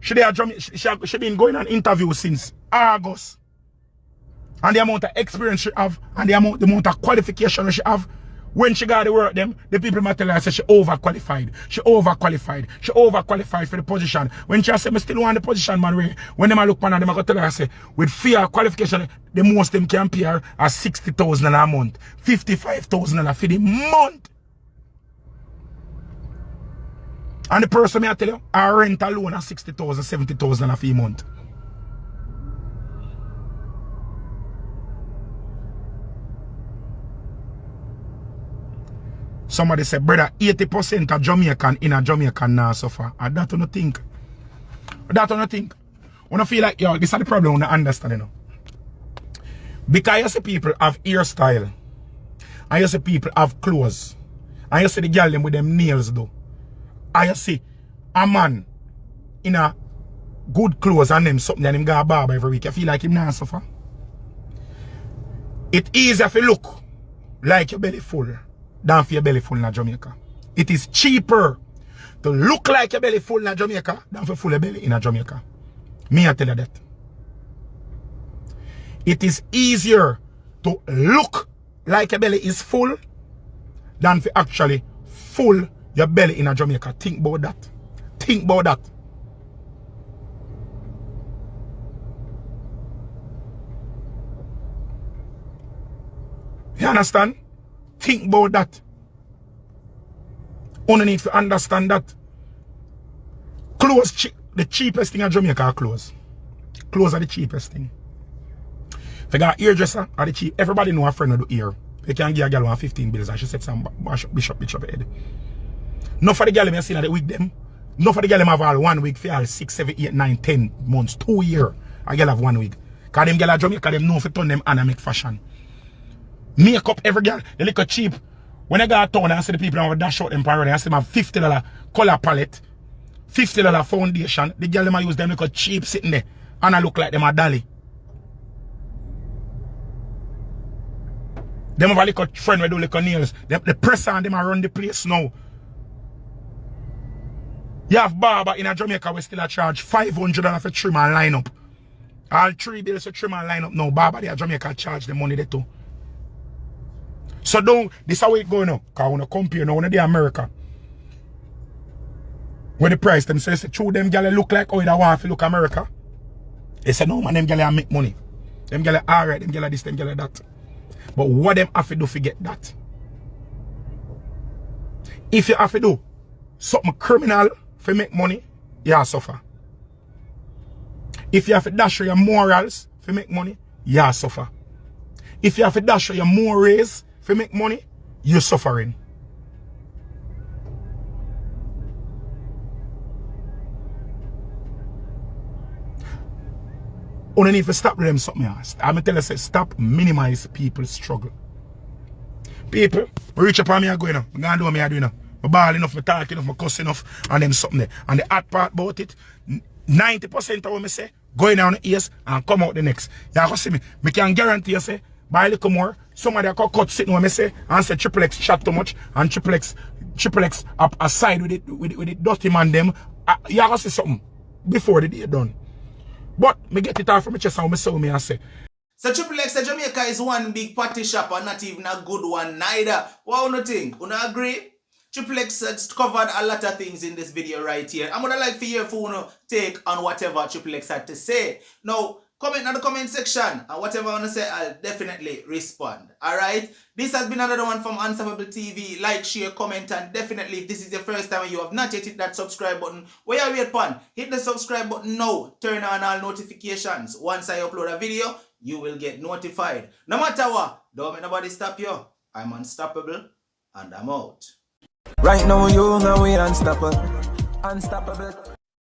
She been going on interview since August. And the amount of experience she have and the amount of qualification she have, when she got to work them, the people might tell her say she overqualified. She overqualified for the position. When she say, I still want the position, man. When them look at them, I go tell her, say, with fear qualification, the most them can pay her are $60,000 a month. $55,000 for the month. And the person, I tell you, our rent alone are $60,000, $70,000 for a month. Somebody said, brother, 80% of Jamaican in a Jamaican now suffer. And that don't think. That don't think. When I feel like, yo, this is the problem when I understand, you know. Because you see people have hairstyle. And you see people have clothes. And you see the girl them with them nails though. And you see a man in a good clothes and them something and him got a barber every week. You feel like him now suffer. It's easier if you look like your belly full than for your belly full in Jamaica. It is cheaper to look like your belly full in Jamaica than for full your belly in Jamaica. Me I tell you that. It is easier to look like your belly is full than for actually full your belly in Jamaica. Think about that. Think about that. You understand? Think about that. Only need to understand that. Clothes, the cheapest thing in Jamaica are clothes. Clothes are the cheapest thing. If you got a hairdresser, are the cheap. Everybody know a friend who do hair. You can give a girl 15 bills and she said some bishop head. Not for the girl I see that the wig them. Not for the girl have all 1 week for all 6, 7, 8, 9, 10 months, 2 years. A girl have 1 week. Because them girl at Jamaica, them know if you turn them and make fashion. Makeup every girl, they look cheap. When I go to town and see the people and dash out them parody, I see them have $50 color palette, $50 foundation. The girl them use them look cheap sitting there. And I look like them a dolly. Them have a little friend who do little nails. The press on them around the place now. You have barber in a Jamaica we still a charge $500 for trim and line up. All 3 bills for trim and line up now. Barber there Jamaica charge the money there too. So don't, this is how it going now. Because I want to compare now when they America. Where the price them say, true them gyal look like how they want to look America. They say no man, them gyal make money. Them gyal alright, them gyal this, them gyal that. But what them have to do to get that? If you have to do something criminal to make money, you suffer. If you have to dash your morals to make money, you suffer. If you have to dash your mores to make money, you're suffering. Only need to stop them something else. I'm going to tell you, stop minimize people's struggle. People, reach up on me and go, I'm going to do what I do now. I ball enough, I talk enough, I cuss enough, and them something there. And the hard part about it, 90% of what I say, go in on the ears and come out the next. You can see me. I can guarantee you, say, by a little more, somebody can cut sitting what I say and say triple X shot too much and triple X up aside with it dirty man them. You can see something before the day done. But me get it off from my chest and I say.
So Triple X Jamaica is one big party shop and not even a good one neither. What do you think? You agree? Triple X has covered a lot of things in this video right here. I'm gonna like to hear if you take on whatever Triple X had to say. Now, comment in the comment section and whatever I want to say, I'll definitely respond. Alright? This has been another one from Unstoppable TV. Like, share, comment, and definitely if this is your first time and you have not yet hit that subscribe button, where you wait upon, hit the subscribe button now. Turn on all notifications. Once I upload a video, you will get notified. No matter what, don't make nobody stop you. I'm unstoppable and I'm out.
Right now you know we unstoppable. Unstoppable.